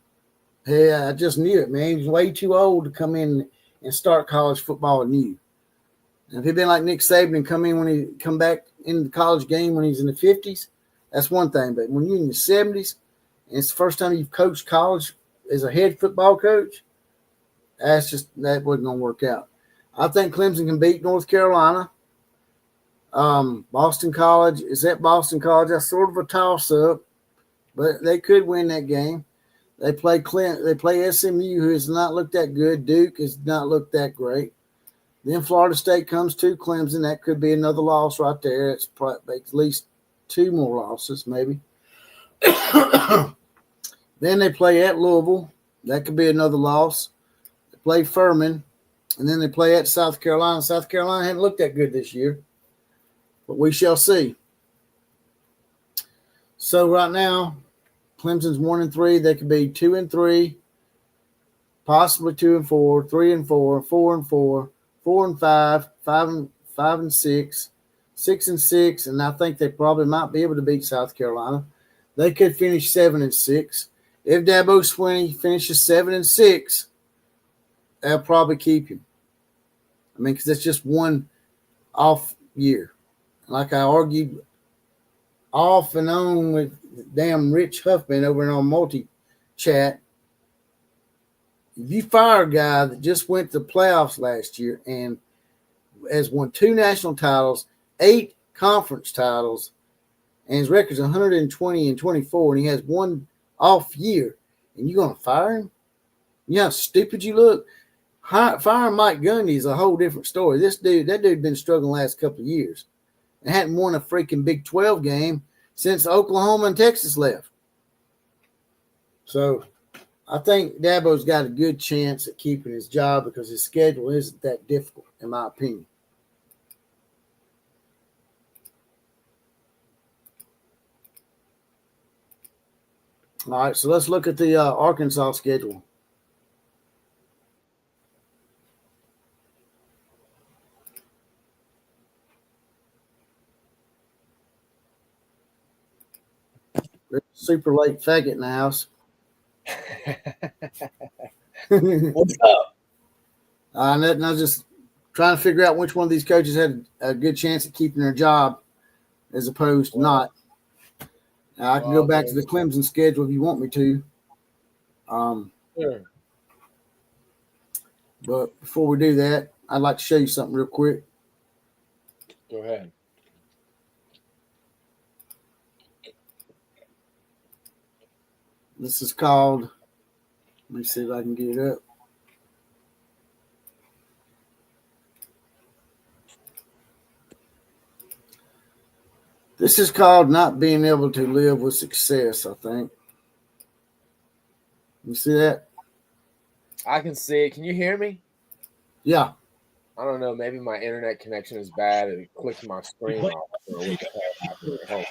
Hey, I just knew it, man. He was way too old to come in and start college football anew. And if he'd been like Nick Saban and come back in the college game when he's in the 50s, that's one thing. But when you're in the 70s and it's the first time you've coached college as a head football coach, that wasn't going to work out. I think Clemson can beat North Carolina. Boston College is at Boston College. That's sort of a toss-up, but they could win that game. They play SMU, who has not looked that good. Duke has not looked that great. Then Florida State comes to Clemson. That could be another loss right there. It's probably at least 2 more losses, maybe. Then they play at Louisville. That could be another loss. They play Furman. And then they play at South Carolina. South Carolina hadn't looked that good this year, but we shall see. So right now, Clemson's 1-3. They could be 2-3, possibly 2-4, 3-4, 4-4, 4-5, 5-6, 6-6, and I think they probably might be able to beat South Carolina. They could finish 7-6. If Dabo Swinney finishes 7-6, they'll probably keep him. I mean, because that's just one off year. Like I argued off and on with damn Rich Huffman over in our multi-chat. If you fire a guy that just went to the playoffs last year and has won 2 national titles, 8 conference titles, and his record's 120-24, and he has one off year, and you're going to fire him? You know how stupid you look? Firing Mike Gundy is a whole different story. That dude been struggling the last couple of years and hadn't won a freaking Big 12 game since Oklahoma and Texas left. So I think Dabo's got a good chance at keeping his job because his schedule isn't that difficult, in my opinion. All right, so let's look at the Arkansas schedule. Super late faggot in the house. What's up? Nothing. I was just trying to figure out which one of these coaches had a good chance at keeping their job as opposed to not. Now, I can go back to the Clemson schedule if you want me to. Sure. But before we do that, I'd like to show you something real quick. Go ahead. This is called, let me see if I can get it up. This is called not being able to live with success, I think. You see that? I can see it. Can you hear me? Yeah. I don't know. Maybe my internet connection is bad. It clicked my screen off. Or what the hell happened. Oh.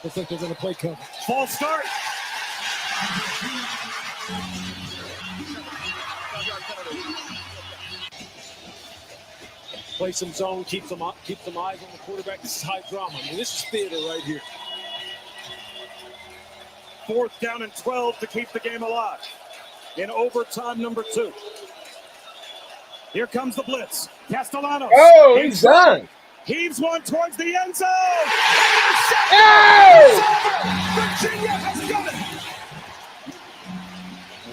Looks like they're going to play cover. False start. Play some zone, keep some eyes on the quarterback. This is high drama. I mean, this is theater right here. 4th down and 12 to keep the game alive. In overtime number 2. Here comes the blitz. Castellanos. Oh, he's done. Heaves one towards the end zone. Oh! Virginia has got it.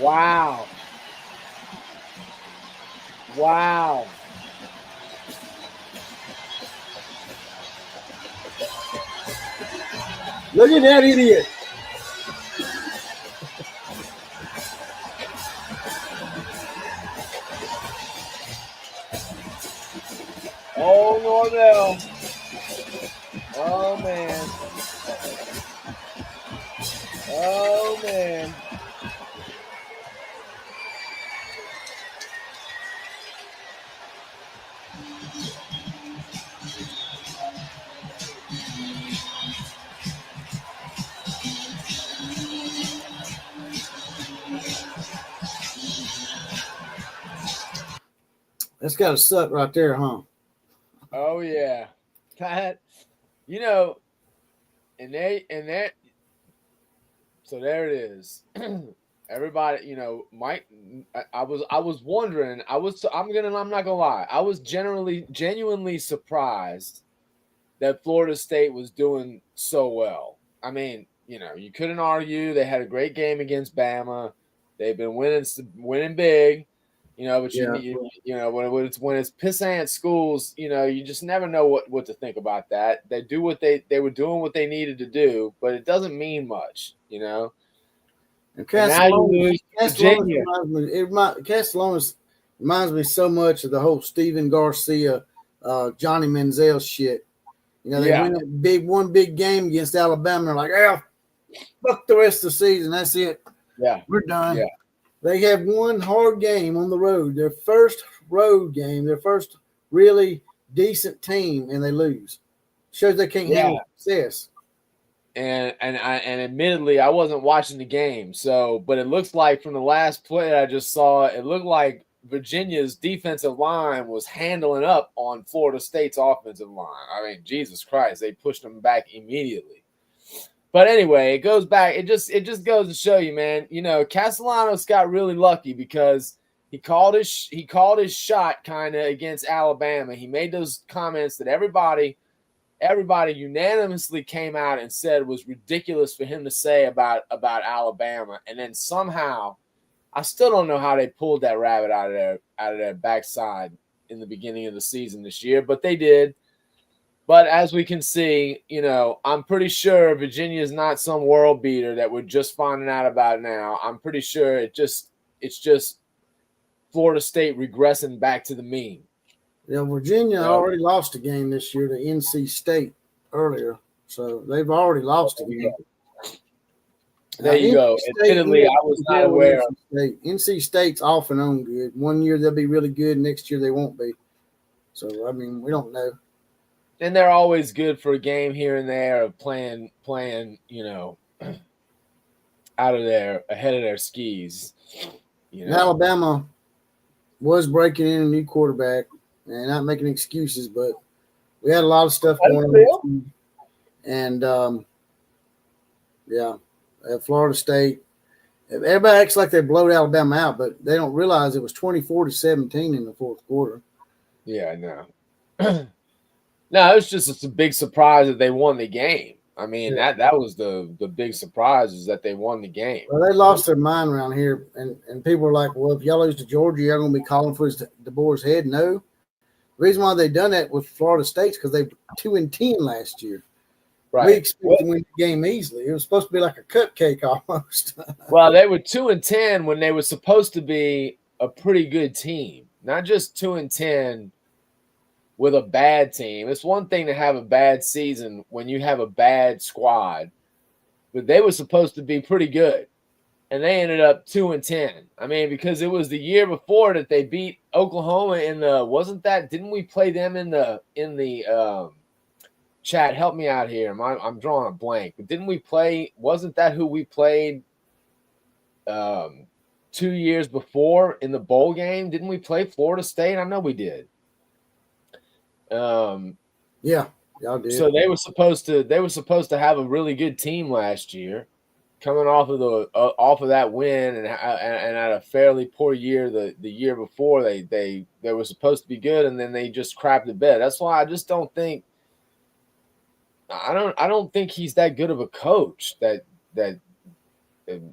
Wow. Wow. Look at that idiot. Oh, Norvell. Oh, man. Oh, man. That's got to suck right there, huh? Oh, yeah. That, you know, and that, so there it is. Everybody, you know, Mike, I was wondering, I'm not gonna lie. I was genuinely surprised that Florida State was doing so well. I mean, you know, you couldn't argue. They had a great game against Bama. They've been winning big, you know, but you know, when it's pissant schools, you know, you just never know what to think about that. They do what they were doing what they needed to do, but it doesn't mean much, you know. And Castellanos reminds me so much of the whole Steven Garcia, Johnny Manziel shit. You know, they win that one big game against Alabama. They're like, "Oh, fuck the rest of the season. That's it. Yeah, we're done." Yeah. They have one hard game on the road, their first road game, their first really decent team, and they lose. Shows they can't handle success. And admittedly, I wasn't watching the game, but it looks like from the last play I just saw, it looked like Virginia's defensive line was handling up on Florida State's offensive line. I mean, Jesus Christ, they pushed them back immediately. But anyway, it goes back. It just goes to show you, man. You know, Castellanos got really lucky because he called his shot kind of against Alabama. He made those comments that everybody unanimously came out and said was ridiculous for him to say about Alabama. And then somehow, I still don't know how they pulled that rabbit out of their backside in the beginning of the season this year, but they did. But as we can see, you know, I'm pretty sure Virginia is not some world beater that we're just finding out about now. I'm pretty sure it's just Florida State regressing back to the mean. Yeah, Virginia already lost a game this year to NC State earlier, so they've already lost a game. There you go. Admittedly, I was not aware of. NC State's off and on good. One year they'll be really good, next year they won't be. So I mean, we don't know. And they're always good for a game here and there of playing, you know, out of ahead of their skis. You know? Alabama was breaking in a new quarterback, and not making excuses, but we had a lot of stuff going on. And, Florida State, Everybody acts like they blowed Alabama out, but they don't realize it was 24-17 in the fourth quarter. Yeah, I know. No, it was just it's a big surprise that they won the game. I mean, that was the big surprise is that they won the game. Well, they lost their mind around here, and people were like, well, if y'all lose to Georgia, you're going to be calling for DeBoer's head. No. The reason why they done that with Florida State's because they were 2-10 last year. Right. We expected to win the game easily. It was supposed to be like a cupcake almost. Well, they were 2-10 when they were supposed to be a pretty good team, not just 2-10 with a bad team. It's one thing to have a bad season when you have a bad squad, but they were supposed to be pretty good, and they ended up 2-10. I mean, because it was the year before that they beat Oklahoma in the didn't we play them in the chat? Help me out here. I'm drawing a blank, but didn't we play? Wasn't that who we played 2 years before in the bowl game? Didn't we play Florida State? I know we did. Yeah, y'all did. So they were supposed to have a really good team last year, coming off of that win and had a fairly poor year the year before. They were supposed to be good, and then they just crapped the bed. That's why I just don't think I don't think he's that good of a coach. That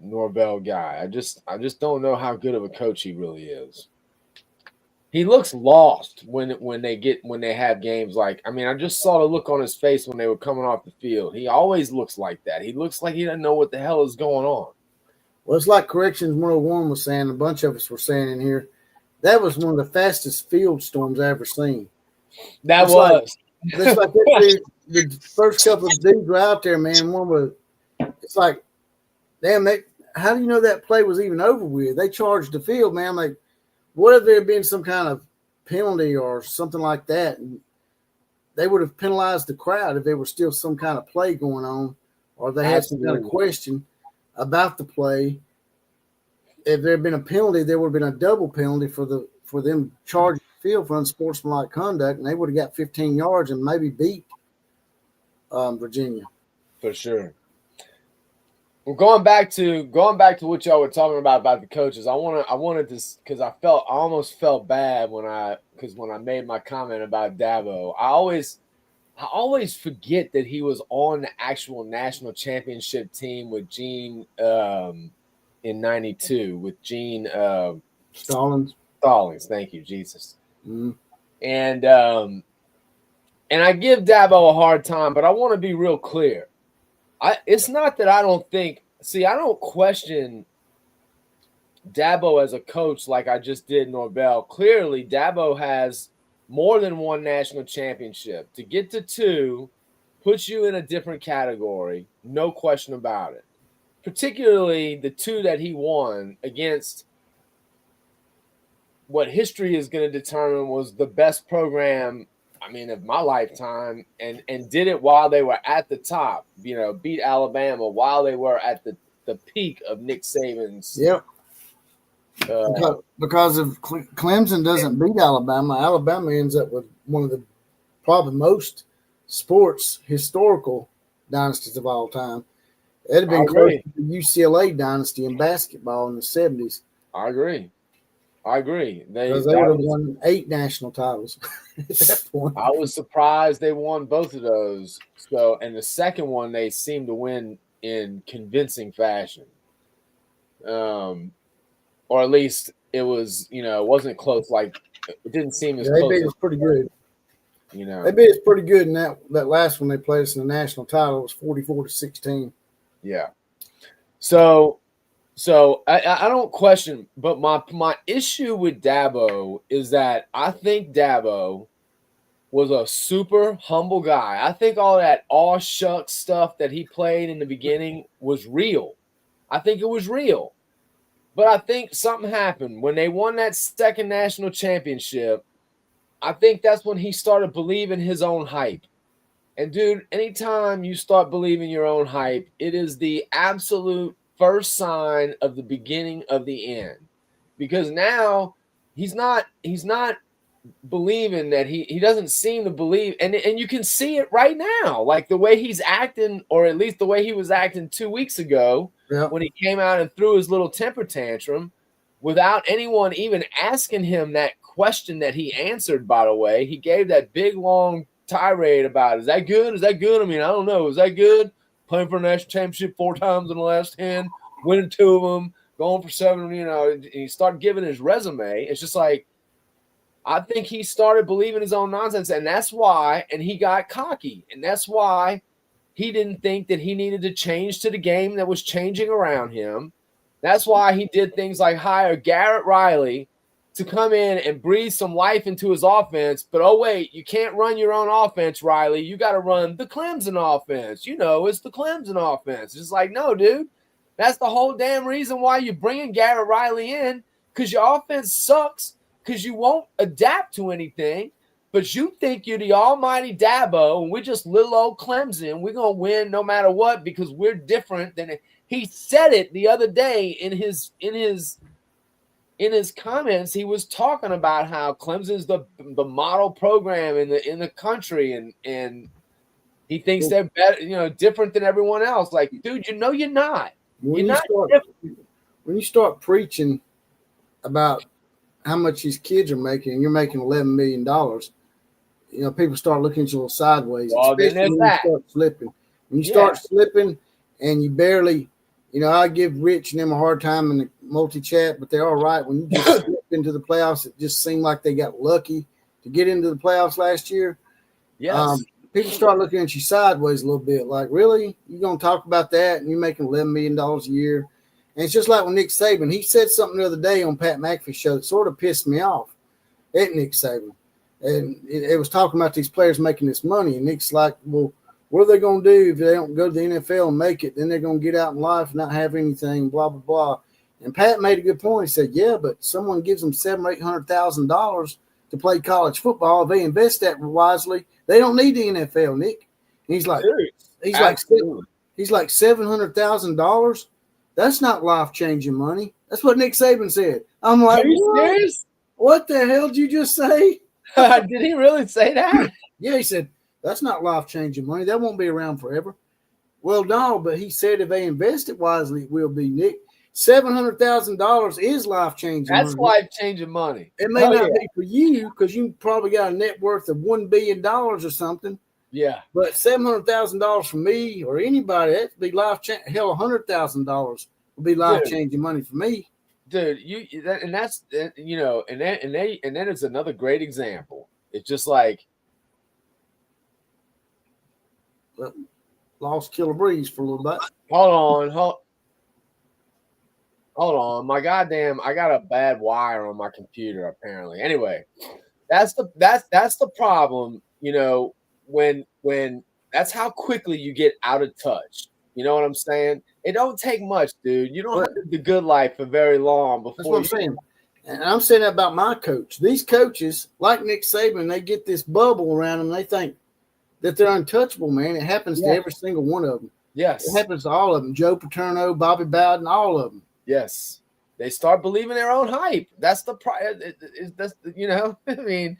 Norvell guy. I just don't know how good of a coach he really is. He looks lost when they have games like, I mean, I just saw the look on his face when they were coming off the field. He always looks like that. He looks like he doesn't know what the hell is going on. Well, it's like Corrections 101 was saying, a bunch of us were saying in here, that was one of the fastest field storms I ever seen. That it's was. It's like the first couple of dudes were out there, man. It's like, damn, how do you know that play was even over with? They charged the field, man. Like, what if there had been some kind of penalty or something like that? And they would have penalized the crowd if there was still some kind of play going on, or they had some kind of question about the play. If there had been a penalty, there would have been a double penalty for them charging the field for unsportsmanlike conduct, and they would have got 15 yards and maybe beat Virginia. For sure. Well, going back to what y'all were talking about the coaches, I wanted to, because I almost felt bad when I made my comment about Dabo. I always forget that he was on the actual national championship team with Gene in '92 with Gene Stallings. Thank you, Jesus. Mm-hmm. And I give Dabo a hard time, but I want to be real clear. It's not that I don't question Dabo as a coach like I just did Norvell. Clearly, Dabo has more than one national championship. To get to 2 puts you in a different category, no question about it. Particularly the 2 that he won against what history is going to determine was the best program, I mean, of my lifetime, and did it while they were at the top, beat Alabama while they were at the peak of Nick Saban's. Yep. Because if Clemson doesn't beat Alabama, Alabama ends up with one of the probably most sports historical dynasties of all time. It'd have been close to the UCLA dynasty in basketball in the 70s. I agree. Because they would have won 8 national titles at that point. I was surprised they won both of those. So, and the second one they seemed to win in convincing fashion. Or at least it was, it wasn't close. Like it didn't seem as close. They beat us pretty good. They beat us pretty good in that last one they played us in the national title. It was 44-16. Yeah. So I don't question, but my issue with Dabo is that I think Dabo was a super humble guy. I think all that aw shucks stuff that he played in the beginning was real. I think it was real. But I think something happened when they won that second national championship. I think that's when he started believing his own hype. And dude, anytime you start believing your own hype, it is the absolute first sign of the beginning of the end, because now he's not believing that he doesn't seem to believe, and you can see it right now, like the way he's acting, or at least the way he was acting 2 weeks ago. when he came out and threw his little temper tantrum without anyone even asking him that question that he answered, by the way. He gave that big, long tirade about, is that good? Is that good? I mean, I don't know. Is that good? Playing for a national championship 4 times in the last 10, winning 2 of them, going for 7, and he started giving his resume. It's just like, I think he started believing his own nonsense, and that's why, and he got cocky, and that's why he didn't think that he needed to change to the game that was changing around him. That's why he did things like hire Garrett Riley to come in and breathe some life into his offense. But, oh, wait, you can't run your own offense, Riley. You got to run the Clemson offense. It's the Clemson offense. It's like, no, dude. That's the whole damn reason why you're bringing Garrett Riley in, because your offense sucks, because you won't adapt to anything. But you think you're the almighty Dabo, and we're just little old Clemson. We're going to win no matter what because we're different than it. He said it the other day in his comments. He was talking about how Clemson's the model program in the country, and he thinks they're better, different than everyone else. Like, dude, you're not. When you start preaching about how much these kids are making, and you're making $11 million, people start looking at you a little sideways, especially when you start slipping. When you start slipping and you barely, I give Rich and them a hard time in the multi-chat, but they're all right. When you just slip into the playoffs, it just seemed like they got lucky to get into the playoffs last year. Yes. People start looking at you sideways a little bit, like, really? You're going to talk about that and you're making $11 million a year? And it's just like with Nick Saban. He said something the other day on Pat McAfee's show that sort of pissed me off at Nick Saban. And it was talking about these players making this money. And Nick's like, well, what are they going to do if they don't go to the NFL and make it? Then they're going to get out in life and not have anything, blah, blah, blah. And Pat made a good point. He said, yeah, but someone gives them $700,000 or $800,000 to play college football. If they invest that wisely, they don't need the NFL, Nick. And he's like, he's like $700,000. That's not life-changing money. That's what Nick Saban said. I'm like, are you serious? What the hell did you just say? Did he really say that? Yeah, he said, that's not life-changing money. That won't be around forever. Well, no, but he said if they invest it wisely, it will be, Nick. $700,000 is life-changing money. That's life-changing money. It may not be for you because you probably got a net worth of $1 billion or something. Yeah. But $700,000 for me or anybody, that'd be life-changing. Hell, $100,000 would be life-changing money for me. Dude, and then it's another great example. It's just like lost Killer Breeze for a little bit. Hold on. My goddamn, I got a bad wire on my computer apparently. Anyway, that's the problem, when that's how quickly you get out of touch. You know what I'm saying? It don't take much, dude. You don't have the good life for very long before. That's what I'm saying. And I'm saying that about my coach. These coaches, like Nick Saban, they get this bubble around them. They think that they're untouchable, man. It happens to every single one of them. Yes. It happens to all of them. Joe Paterno, Bobby Bowden, all of them. Yes. They start believing their own hype. That's the I mean.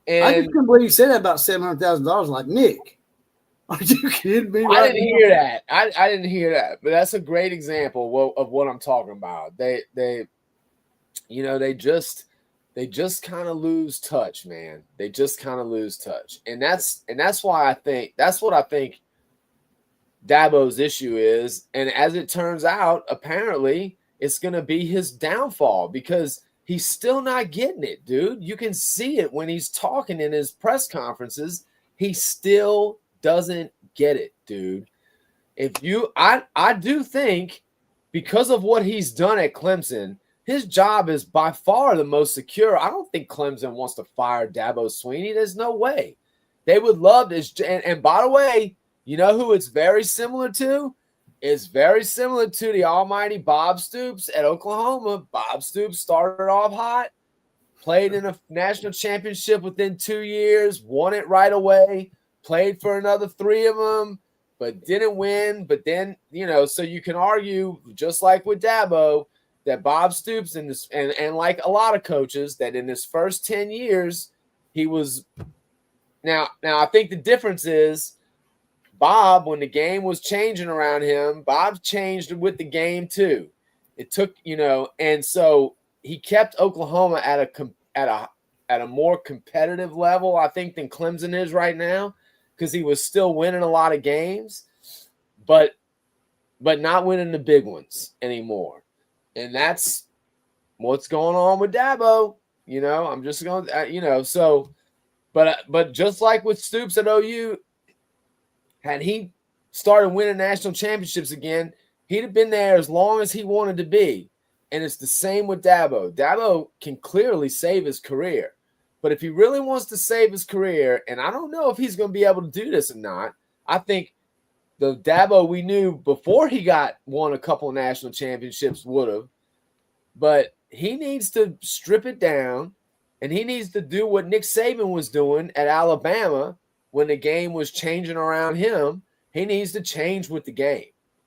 And I just couldn't believe he said that about $700,000 like Nick. Are you kidding me? I didn't hear that. I didn't hear that. But that's a great example of what I'm talking about. They just kind of lose touch, man. They just kind of lose touch. And that's why that's what I think Dabo's issue is. And as it turns out, apparently it's going to be his downfall because he's still not getting it, dude. You can see it when he's talking in his press conferences. He still doesn't get it, dude. I do think because of what he's done at Clemson, his job is by far the most secure. I don't think Clemson wants to fire Dabo Swinney. There's no way. They would love this. And by the way, you know who it's very similar to? It's very similar to the almighty Bob Stoops at Oklahoma. Bob Stoops started off hot, played in a national championship within 2 years, won it right away, played for another 3 of them, but didn't win. But then, so you can argue, just like with Dabo, that Bob Stoops and like a lot of coaches, that in his first 10 years, he was now I think the difference is Bob, when the game was changing around him, Bob changed with the game too. It took, and so he kept Oklahoma at a more competitive level, I think, than Clemson is right now, because he was still winning a lot of games, but not winning the big ones anymore. And that's what's going on with Dabo. I'm just going to, so, but just like with Stoops at OU, had he started winning national championships again, he'd have been there as long as he wanted to be. And it's the same with Dabo. Dabo can clearly save his career. But if he really wants to save his career, and I don't know if he's going to be able to do this or not, I think the Dabo we knew before he won a couple of national championships would have. But he needs to strip it down, and he needs to do what Nick Saban was doing at Alabama when the game was changing around him. He needs to change with the game.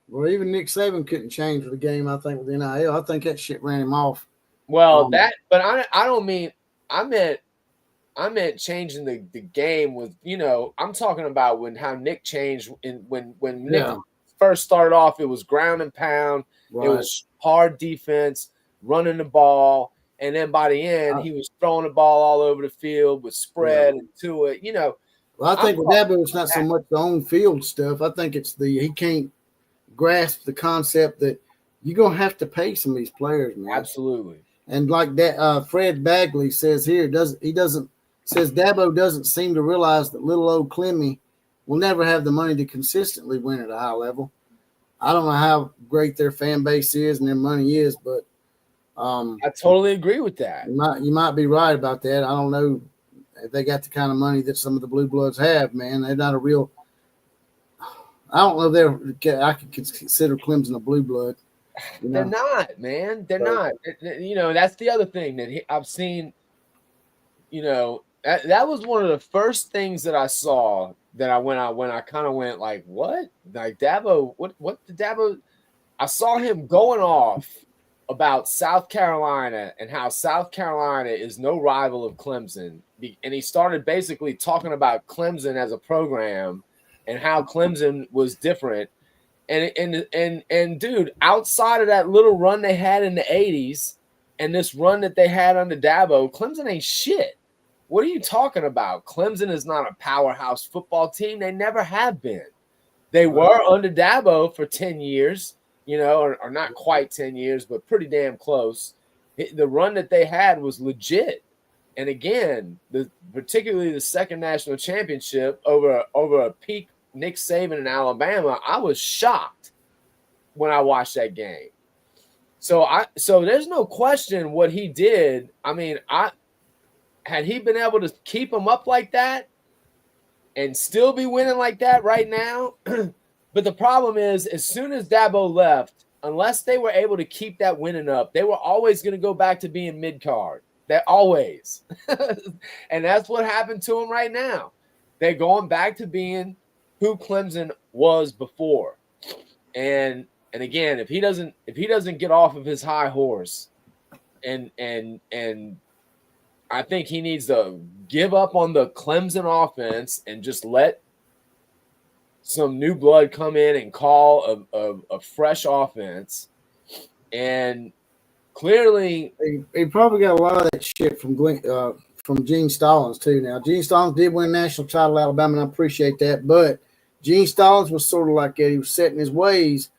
Well, even Nick Saban couldn't change with the game, I think, with NIL. I think that shit ran him off. Well, but I don't mean – I meant changing the game with, I'm talking about how Nick changed when Nick first started off. It was ground and pound. Right. It was hard defense, running the ball, and then by the end, he was throwing the ball all over the field with spread and to it. Well, I think with Dabo, it's not so much the on-field stuff. I think it's he can't grasp the concept that you're gonna have to pay some of these players, man. Absolutely. And like that, Fred Bagley says here, Dabo doesn't seem to realize that little old Clemmy will never have the money to consistently win at a high level. I don't know how great their fan base is and their money is, but I totally agree with that. You might be right about that. I don't know if they got the kind of money that some of the Blue Bloods have, man. They're not a real – I don't know if I could consider Clemson a Blue Blood. They're not, man. They're not. That's the other thing that I've seen, that was one of the first things that I saw that when I kind of went like, what? Like Dabo, what did Dabo? I saw him going off about South Carolina and how South Carolina is no rival of Clemson. And he started basically talking about Clemson as a program and how Clemson was different. And dude, outside of that little run they had in the 80s and this run that they had under Dabo, Clemson ain't shit. What are you talking about? Clemson is not a powerhouse football team. They never have been. They were under Dabo for 10 years, or not quite 10 years, but pretty damn close. The run that they had was legit. And again, particularly the second national championship over a peak Nick Saban in Alabama, I was shocked when I watched that game. So there's no question what he did. I mean, had he been able to keep them up like that and still be winning like that right now. But the problem is, as soon as Dabo left, unless they were able to keep that winning up, they were always going to go back to being mid-card. They're always. And that's what happened to them right now. They're going back to being who Clemson was before. And again, if he doesn't get off of his high horse and I think he needs to give up on the Clemson offense and just let some new blood come in and call a fresh offense. And clearly he probably got a lot of that shit from Gene Stallings too. Now, Gene Stallings did win a national title at Alabama, and I appreciate that. But Gene Stallings was sort of like that. He was set in his ways,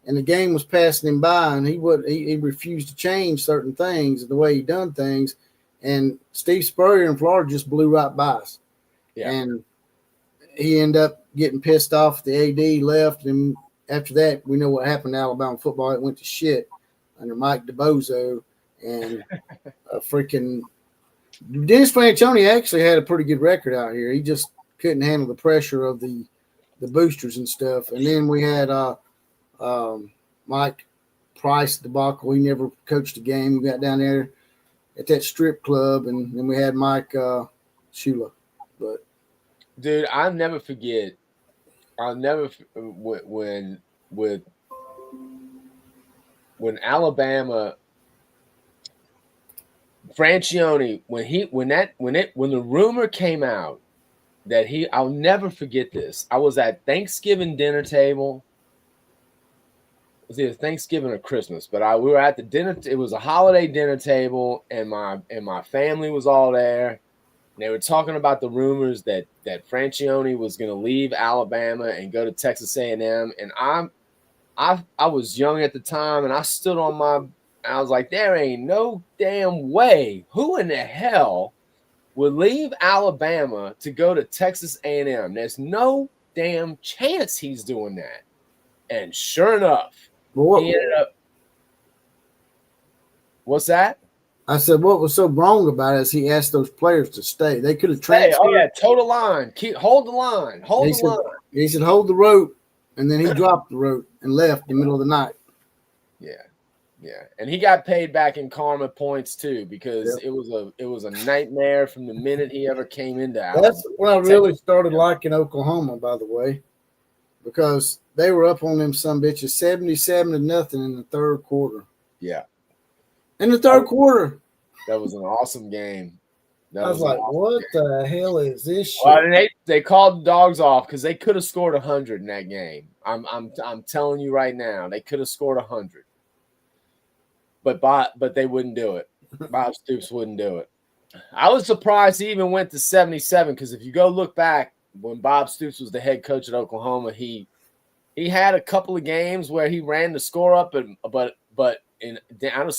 and the game was passing him by, and he refused to change certain things, the way he done things. And Steve Spurrier in Florida just blew right by us. Yeah. And he ended up getting pissed off. The AD left, and after that, we know what happened to Alabama football. It went to shit under Mike DeBozo, and freaking Dennis Franchione actually had a pretty good record out here. He just couldn't handle the pressure of the boosters and stuff. And then we had Mike Price debacle. He never coached a game. We got down there at that strip club, and then we had Mike Shula. But dude, I'll never forget. When Alabama Franchione, when the rumor came out I'll never forget this. I was at Thanksgiving dinner table. It was either Thanksgiving or Christmas, but we were at the dinner. It was a holiday dinner table, and my family was all there. And they were talking about the rumors that Francione was going to leave Alabama and go to Texas A&M. And I was young at the time, and I stood on I was like, there ain't no damn way. Who in the hell would leave Alabama to go to Texas A&M? There's no damn chance he's doing that. And sure enough, he ended up. What's that? I said, what was so wrong about it is he asked those players to stay. They could have transferred. Oh, yeah, toe the line. Hold the line. Hold the line. He said, hold the rope. And then he dropped the rope and left in the middle of the night. Yeah. Yeah. And he got paid back in karma points, too, because it was a nightmare from the minute he ever came into Alabama. That's when I really started liking Oklahoma, by the way, because they were up on them some bitches 77-0 in the third quarter. Yeah. In the third quarter. That was an awesome game. I was like, what the hell is this shit? Well, and they called the dogs off because they could have scored 100 in that game. I'm telling you right now, they could have scored 100. But they wouldn't do it. Bob Stoops wouldn't do it. I was surprised he even went to 77 because if you go look back when Bob Stoops was the head coach at Oklahoma, he had a couple of games where he ran the score up, so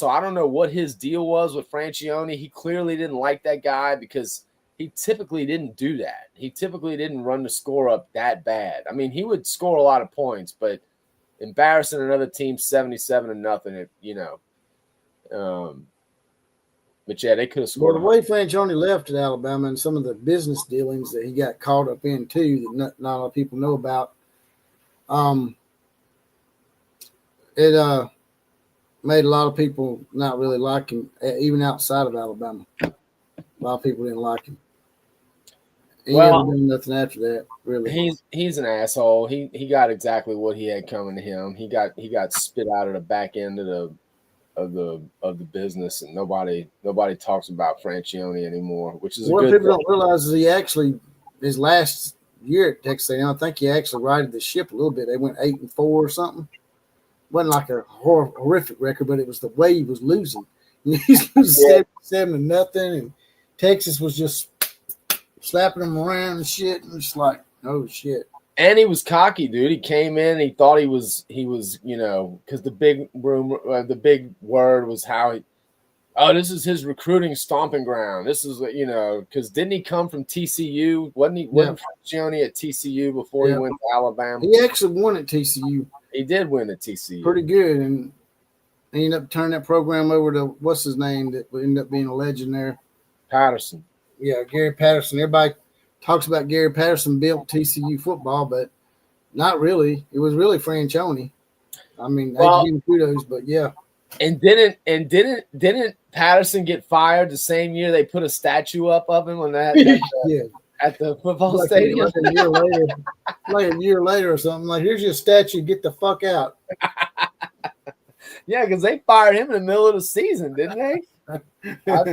I don't know what his deal was with Francione. He clearly didn't like that guy because he typically didn't do that. He typically didn't run the score up that bad. I mean, he would score a lot of points, but embarrassing another team 77-0, but yeah, they could have scored. Well, the way Francione left at Alabama and some of the business dealings that he got caught up in too, that not a lot of people know about, it made a lot of people not really like him, even outside of Alabama. A lot of people didn't like him. He never done nothing after that, really. He's an asshole. He got exactly what he had coming to him. He got spit out of the back end of the business, and nobody talks about Francione anymore, which is what a good people don't realize is he actually his last year at Texas A&M, I think he actually righted the ship a little bit. They went 8-4 or something. Wasn't like a horrific record, but it was the way he was losing. He's losing 77-0, and Texas was just slapping him around and shit. And it's like, oh shit. And he was cocky, dude. He came in and he thought he was, because the big word was how this is his recruiting stomping ground. This is, because didn't he come from TCU? Wasn't Francione at TCU before he went to Alabama? He actually won at TCU. He did win at TCU. Pretty good. And he ended up turning that program over to, what's his name, that ended up being a legend there? Patterson. Yeah, Gary Patterson. Everybody talks about Gary Patterson built TCU football, but not really. It was really Francione. I mean, I give him kudos, but yeah. And didn't Patterson get fired the same year they put a statue up of him on that? At the football stadium. Like a year later or something. Like, here's your statue. Get the fuck out. Yeah, because they fired him in the middle of the season, didn't they? I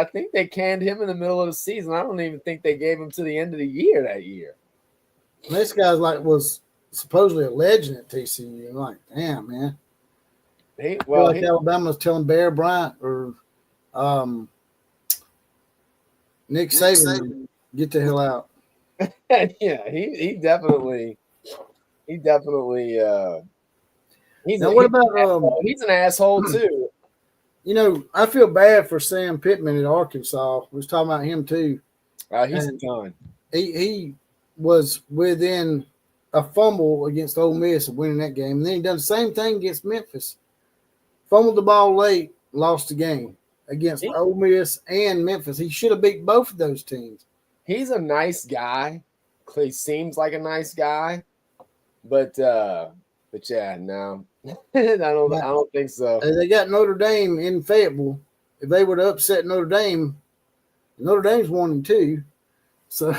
think they canned him in the middle of the season. I don't even think they gave him to the end of the year that year. And this guy's was supposedly a legend at TCU. I'm like, damn, man. Alabama was telling Bear Bryant or Nick Saban, get the hell out. Yeah, he definitely. He's an asshole too. I feel bad for Sam Pittman at Arkansas. We was talking about him too. He's a ton. He was within a fumble against Ole Miss of winning that game. And then he done the same thing against Memphis. Fumbled the ball late, lost the game against Ole Miss and Memphis. He should have beat both of those teams. He's a nice guy. He seems like a nice guy. But yeah, no. I don't think so. They got Notre Dame in Fayetteville. If they would have upset Notre Dame's 1-2. So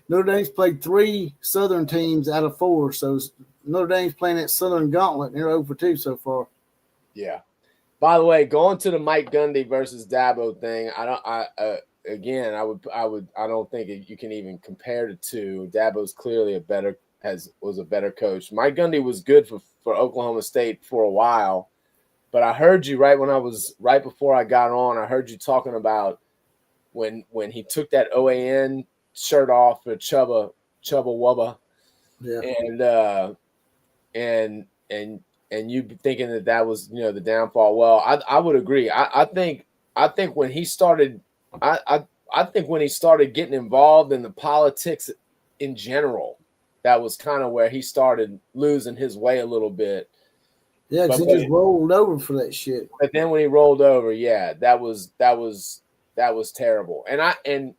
Notre Dame's played 3 Southern teams out of 4. So Notre Dame's playing that Southern Gauntlet, and they're 0-2 so far. Yeah. By the way, going to the Mike Gundy versus Dabo thing, again, I don't think you can even compare the two. Dabo's clearly was a better coach. Mike Gundy was good for Oklahoma State for a while, but I heard you right before I got on. I heard you talking about when he took that OAN shirt off for Chubba Wubba, Yeah. and you thinking that was the downfall. Well, I would agree. I think when he started, I think when he started getting involved in the politics in general, that was kind of where he started losing his way a little bit. Yeah, because he just rolled over for that shit. But then when he rolled over, yeah, that was terrible. And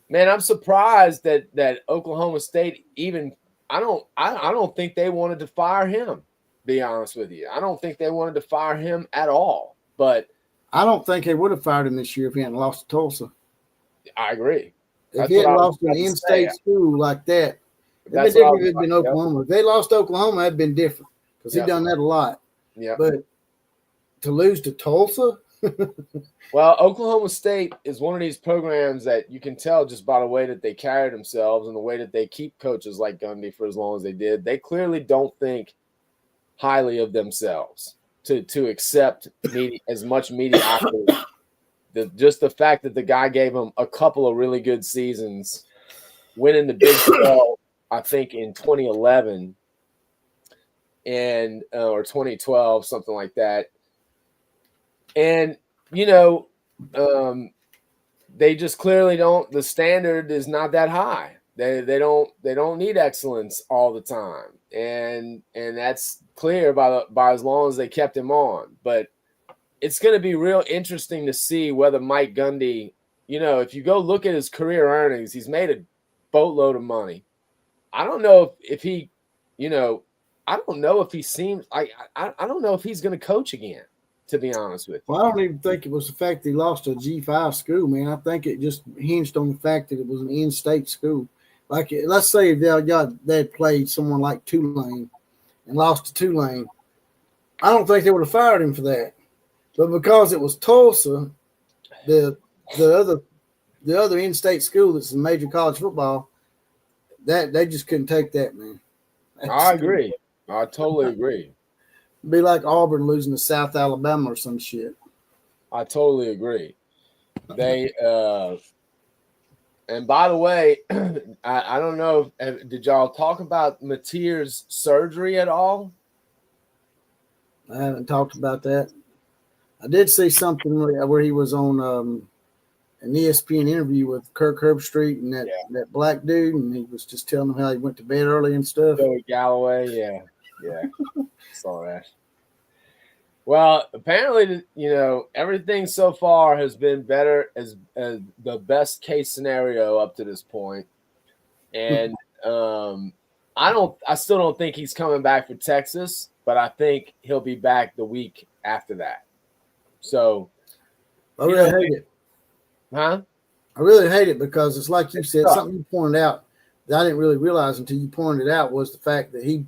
man, I'm surprised that Oklahoma State even I don't think they wanted to fire him, to be honest with you. I don't think they wanted to fire him at all. But I don't think they would have fired him this year if he hadn't lost to Tulsa. I agree. If he hadn't lost an in-state school like that, it'd been different if it'd been Oklahoma. If they lost to Oklahoma, it'd been different because he'd done that a lot. Yeah. But to lose to Tulsa? Well, Oklahoma State is one of these programs that you can tell just by the way that they carry themselves and the way that they keep coaches like Gundy for as long as they did. They clearly don't think highly of themselves to accept as much mediocrity. Just the fact that the guy gave them a couple of really good seasons, winning the Big 12, I think in 2011 or 2012, something like that. And, they just clearly don't. The standard is not that high. They don't need excellence all the time, and that's clear by as long as they kept him on. But it's going to be real interesting to see whether Mike Gundy, if you go look at his career earnings, he's made a boatload of money. I don't know if he, I don't know if he seems like I don't know if he's going to coach again. To be honest with you. Well, I don't even think it was the fact that he lost to a G5 school, man. I think it just hinged on the fact that it was an in-state school. Like, let's say they had played someone like Tulane and lost to Tulane. I don't think they would have fired him for that. But because it was Tulsa, the other in-state school that's in major college football, that they just couldn't take that, man. I agree. I totally agree. Be like Auburn losing to South Alabama or some shit. I totally agree. They and by the way, I don't know. Did y'all talk about Mateer's surgery at all? I haven't talked about that. I did see something where he was on an ESPN interview with Kirk Herbstreit and that black dude, and he was just telling them how he went to bed early and stuff. Joey Galloway, yeah. Saw that. Well, apparently, everything so far has been better as the best case scenario up to this point. And I still don't think he's coming back for Texas, but I think he'll be back the week after that. So I really hate it. Huh? I really hate it because it's like you said, something you pointed out that I didn't really realize until you pointed it out was the fact that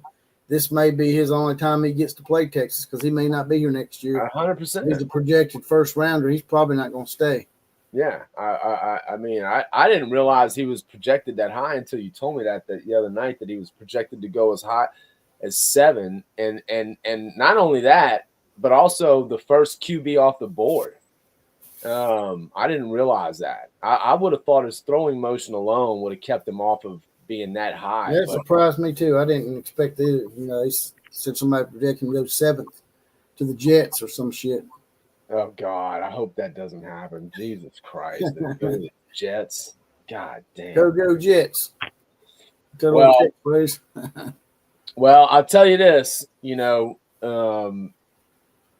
this may be his only time he gets to play Texas because he may not be here next year. 100%. He's a projected first rounder. He's probably not going to stay. Yeah, I mean, I didn't realize he was projected that high until you told me that the other night that he was projected to go as high as 7, and not only that, but also the first QB off the board. I didn't realize that. I would have thought his throwing motion alone would have kept him off of being that high. That surprised me too. I didn't expect it. He said somebody projected him to go 7th to the Jets or some shit. Oh God, I hope that doesn't happen. Jesus Christ, go to the Jets. God damn. Go Jets. Well, I'll tell you this.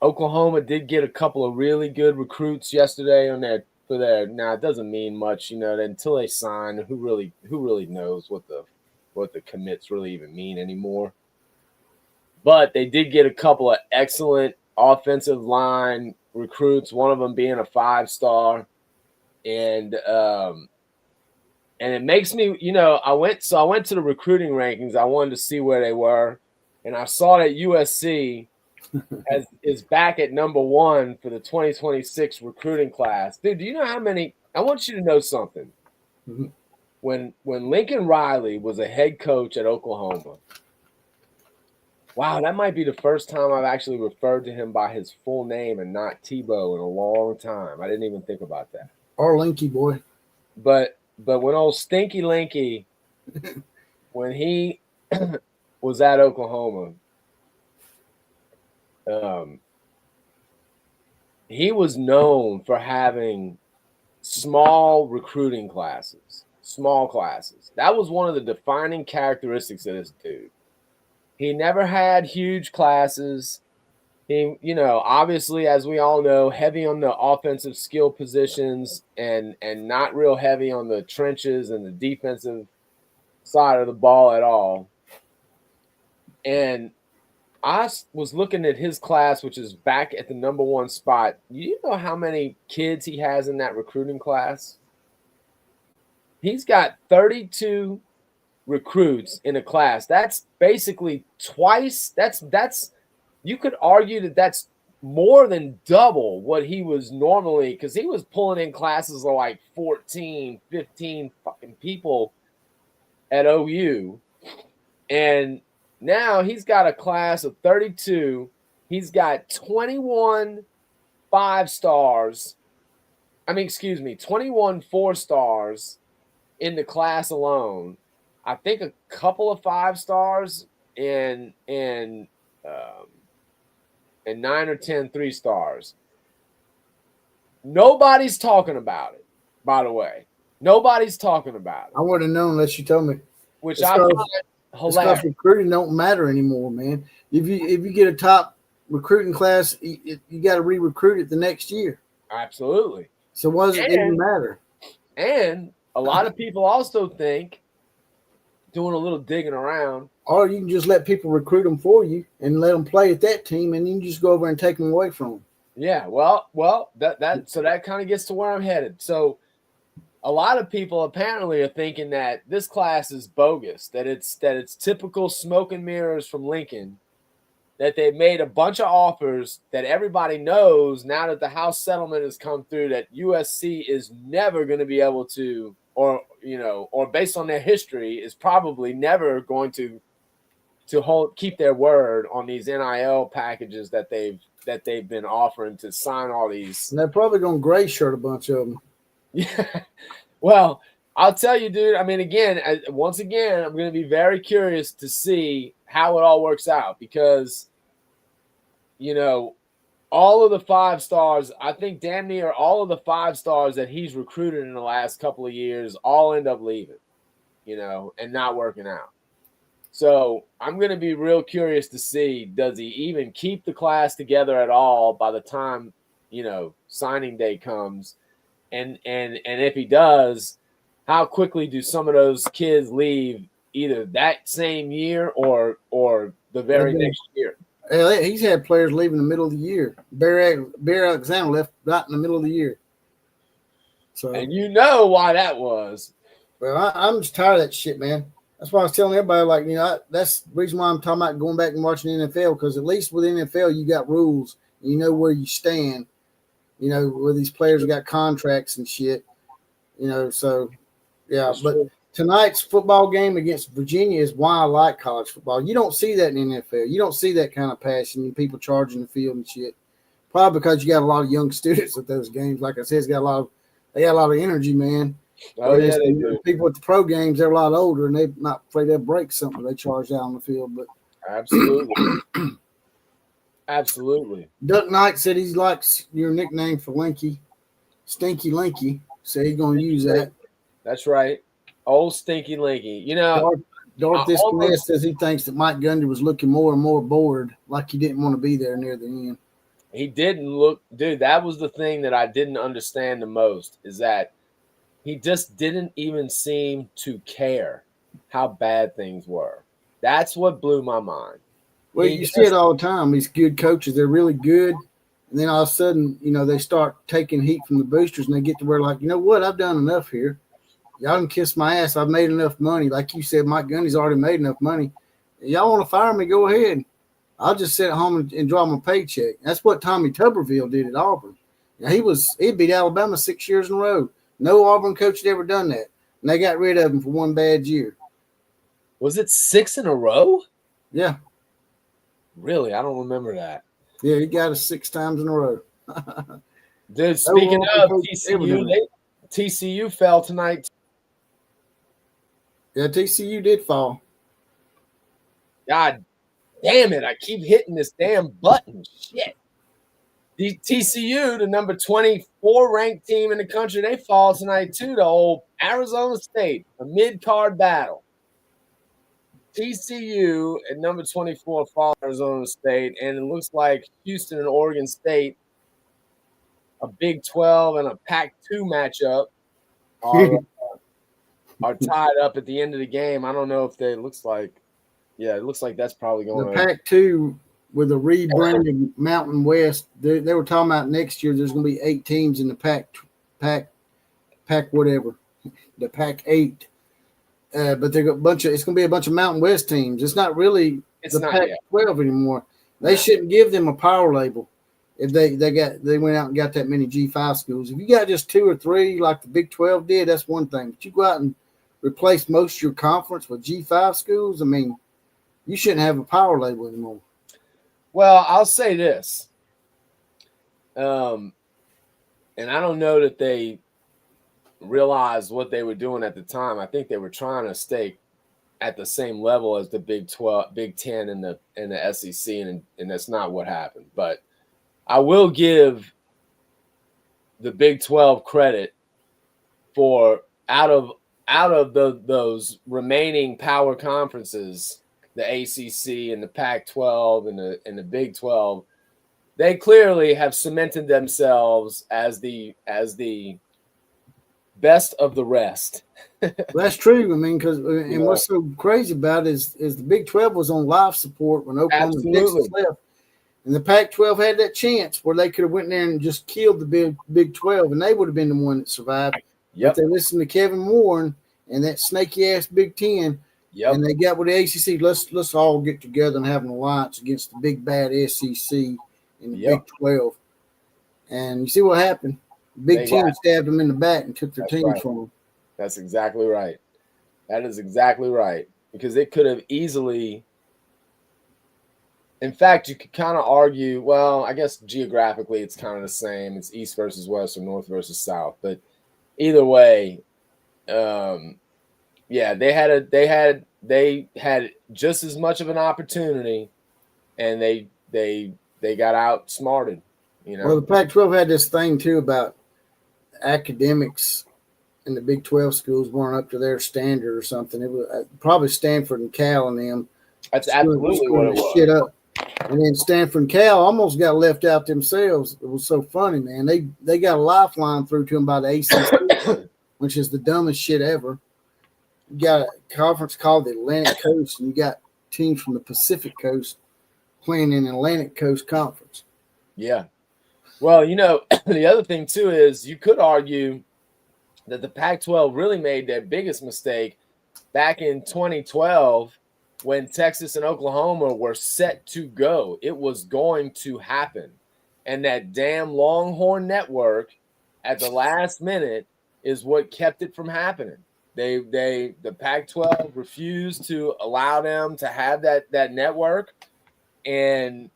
Oklahoma did get a couple of really good recruits yesterday for their. Now it doesn't mean much, until they sign. Who really knows what the commits really even mean anymore? But they did get a couple of excellent offensive line recruits. One of them being a 5-star, and it makes me, I went to the recruiting rankings. I wanted to see where they were, and I saw that USC is back at number 1 for the 2026 recruiting class. Dude, do you know how many I want you to know something. Mm-hmm. When Lincoln Riley was a head coach at Oklahoma, wow, that might be the first time I've actually referred to him by his full name and not Tebow in a long time. I didn't even think about that. Our Linky boy. But when old Stinky Linky, when he was at Oklahoma, he was known for having small recruiting classes, small classes. That was one of the defining characteristics of this dude. He never had huge classes. He, obviously, as we all know, heavy on the offensive skill positions and not real heavy on the trenches and the defensive side of the ball at all. And I was looking at his class, which is back at the number 1 spot. You know how many kids he has in that recruiting class? He's got 32 recruits in a class. That's basically twice. That's you could argue that that's more than double what he was normally, because he was pulling in classes of like 14, 15 fucking people at OU. And now he's got a class of 32. He's got 21 5-stars. 21 4-stars in the class alone. I think a couple of 5-stars and 9 or 10 3-stars. Nobody's talking about it, by the way. Nobody's talking about it. I wouldn't have known unless you told me. Which I find hilarious. Recruiting don't matter anymore, man. If you get a top recruiting class, you got to re-recruit it the next year. Absolutely. So what does it even matter? And a lot of people also think, doing a little digging around, or you can just let people recruit them for you and let them play at that team, and you can just go over and take them away from them. Yeah, well, that kind of gets to where I'm headed. So a lot of people apparently are thinking that this class is bogus, that it's typical smoke and mirrors from Lincoln, that they've made a bunch of offers that everybody knows now that the House settlement has come through that USC is never going to be able to, or based on their history, is probably never going to keep their word on these NIL packages that they've been offering to sign all these. And they're probably going to gray shirt a bunch of them. Yeah. Well, I'll tell you, dude. I mean, once again, I'm going to be very curious to see how it all works out because, all of the 5-stars, I think damn near all of the 5-stars that he's recruited in the last couple of years all end up leaving, and not working out. So I'm going to be real curious to see, does he even keep the class together at all by the time, signing day comes? And if he does, how quickly do some of those kids leave either that same year or the very next year? He's had players leave in the middle of the year. Bear Alexander left right in the middle of the year. So, and you know why that was. Well, I'm just tired of that shit, man. That's why I was telling everybody, that's the reason why I'm talking about going back and watching the NFL, because at least with the NFL, you got rules. You know where you stand. Where these players got contracts and shit. So, yeah. That's but true. Tonight's football game against Virginia is why I like college football. You don't see that in the NFL. You don't see that kind of passion and people charging the field and shit. Probably because you got a lot of young students at those games. Like I said, they got a lot of energy, man. Oh, yeah, they do. People at the pro games, they're a lot older, and they're not afraid they'll break something. They charge out on the field. But absolutely. Absolutely. Duck Knight said he likes your nickname for Linky, Stinky Linky. So he's going to use that. That's right. Old Stinky Linky. Darth Disconnect says he thinks that Mike Gundy was looking more and more bored, like he didn't want to be there near the end. He didn't look – dude, that was the thing that I didn't understand the most, is that he just didn't even seem to care how bad things were. That's what blew my mind. Well, you see it all the time. These good coaches, they're really good. And then all of a sudden, they start taking heat from the boosters and they get to where, like, you know what? I've done enough here. Y'all can kiss my ass. I've made enough money. Like you said, Mike Gundy's already made enough money. Y'all want to fire me? Go ahead. I'll just sit at home and draw my paycheck. That's what Tommy Tuberville did at Auburn. He beat Alabama 6 years in a row. No Auburn coach had ever done that. And they got rid of him for one bad year. Was it 6 in a row? Yeah. Really? I don't remember that. Yeah, he got us 6 times in a row. Dude, speaking of TCU, TCU fell tonight. Yeah, TCU did fall. God damn it. I keep hitting this damn button. Shit. The TCU, the number 24 ranked team in the country, they fall tonight too to old Arizona State, a mid-card battle. TCU at number 24 fall Arizona State, and it looks like Houston and Oregon State, a Big 12 and a Pac-2 matchup, are tied up at the end of the game. I don't know if it looks like that's probably going the Pac-2 with a rebranded Mountain West. They were talking about next year there's going to be 8 teams in the Pac whatever, the Pac-8. But they got it's going to be a bunch of Mountain West teams. It's not really the Pac-12 anymore. They shouldn't give them a power label if they went out and got that many G5 schools. If you got just 2 or 3 like the Big 12 did, that's one thing. But you go out and replace most of your conference with G5 schools, I mean, you shouldn't have a power label anymore. Well, I'll say this. And I don't know that they realized what they were doing at the time. I think they were trying to stay at the same level as the Big 12, Big 10 and the SEC, and that's not what happened. But I will give the Big 12 credit for out of those remaining power conferences, the ACC and the Pac-12 and the Big 12, they clearly have cemented themselves as the best of the rest. That's true. I mean, and what's so crazy about it is the Big 12 was on life support when Oklahoma and Texas left, and the Pac-12 had that chance where they could have went there and just killed the Big 12, and they would have been the one that survived. Yep. But they listened to Kevin Warren and that snaky ass Big 10. Yep. And they got with the ACC. Let's all get together and have an alliance against the big bad SEC and the Big 12. And you see what happened? Big Ten stabbed them in the back and took their teams from them. That's exactly right. That is exactly right. Because it could have easily. In fact, you could kind of argue. Well, I guess geographically it's kind of the same. It's east versus west or north versus south. But either way. Yeah, they had just as much of an opportunity, and they got outsmarted. You know. Well, the Pac-12 had this thing too about academics in the Big 12 schools weren't up to their standard or something. It was probably Stanford and Cal and them. That's absolutely what it was. Shit up. And then Stanford and Cal almost got left out themselves. It was so funny, man. They got a lifeline through to them by the ACC, which is the dumbest shit ever. You got a conference called the Atlantic Coast, and you got teams from the Pacific Coast playing in the Atlantic Coast Conference. Yeah. Well, you know, the other thing, too, is you could argue that the Pac-12 really made their biggest mistake back in 2012 when Texas and Oklahoma were set to go. It was going to happen. And that damn Longhorn Network at the last minute is what kept it from happening. The Pac-12 refused to allow them to have that network, and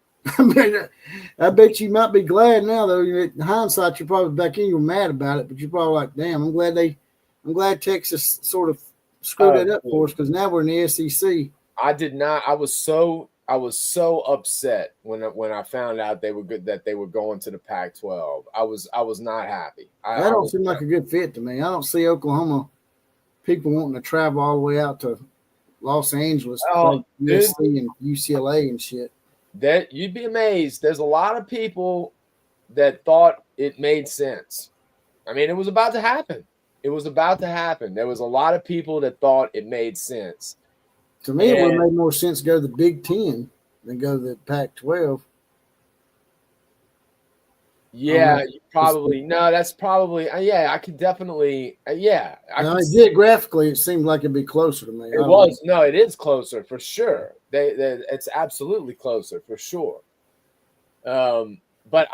I bet you might be glad now, though. In hindsight, you're probably back in. You're mad about it, but you're probably like, "Damn, I'm glad Texas sort of screwed it up for us because now we're in the SEC." I did not. I was so upset when I found out they were good, that they were going to the Pac-12. I was not happy. That don't seem like a good fit to me. I don't see Oklahoma people wanting to travel all the way out to Los Angeles to play USC and UCLA and shit. That you'd be amazed. There's a lot of people that thought it made sense. I mean, it was about to happen. There was a lot of people that thought it made sense. To me, it would have made more sense to go to the Big Ten than go to the Pac-12. Yeah, that's probably I could definitely geographically, it seemed like it'd be closer to me. It is closer for sure. It's absolutely closer for sure. But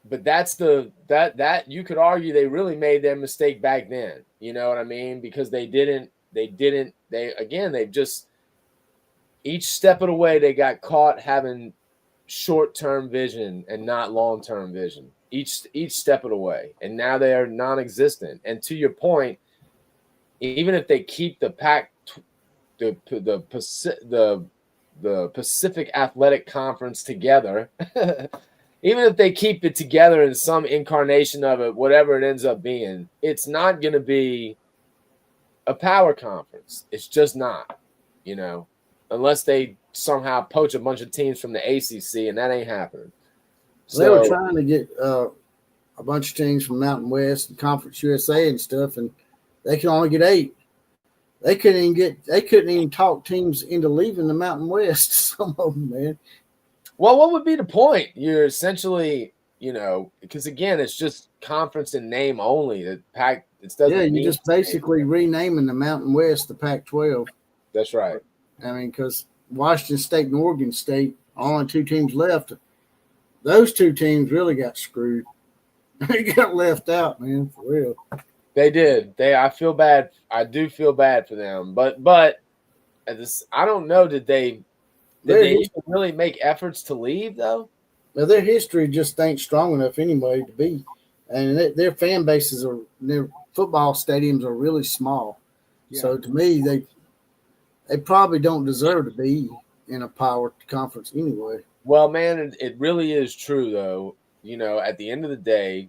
but that's that you could argue they really made their mistake back then. You know what I mean? Because they've just each step of the way they got caught having short-term vision and not long-term vision. Each step of the way, and now they are non-existent. And to your point, even if they keep the Pacific Athletic Conference together, even if they keep it together in some incarnation of it, whatever it ends up being, it's not going to be a power conference. It's just not, unless they somehow poach a bunch of teams from the ACC, and that ain't happening. They were trying to get a bunch of teams from Mountain West and Conference USA and stuff, and they could only get 8. They couldn't even talk teams into leaving the Mountain West. Some of them, man. Well, what would be the point? You're essentially, because again, it's just conference in name only. The Pac, it doesn't. Yeah, you're just basically renaming the Mountain West the Pac-12. That's right. I mean, because Washington State and Oregon State, only 2 teams left. Those 2 teams really got screwed. They got left out, man, for real. They did. I feel bad. I do feel bad for them. But I don't know. Did they even really make efforts to leave though? Well, their history just ain't strong enough anyway to be, and their fan bases their football stadiums are really small. Yeah. So to me, they probably don't deserve to be in a power conference anyway. Well, man, it really is true though. At the end of the day,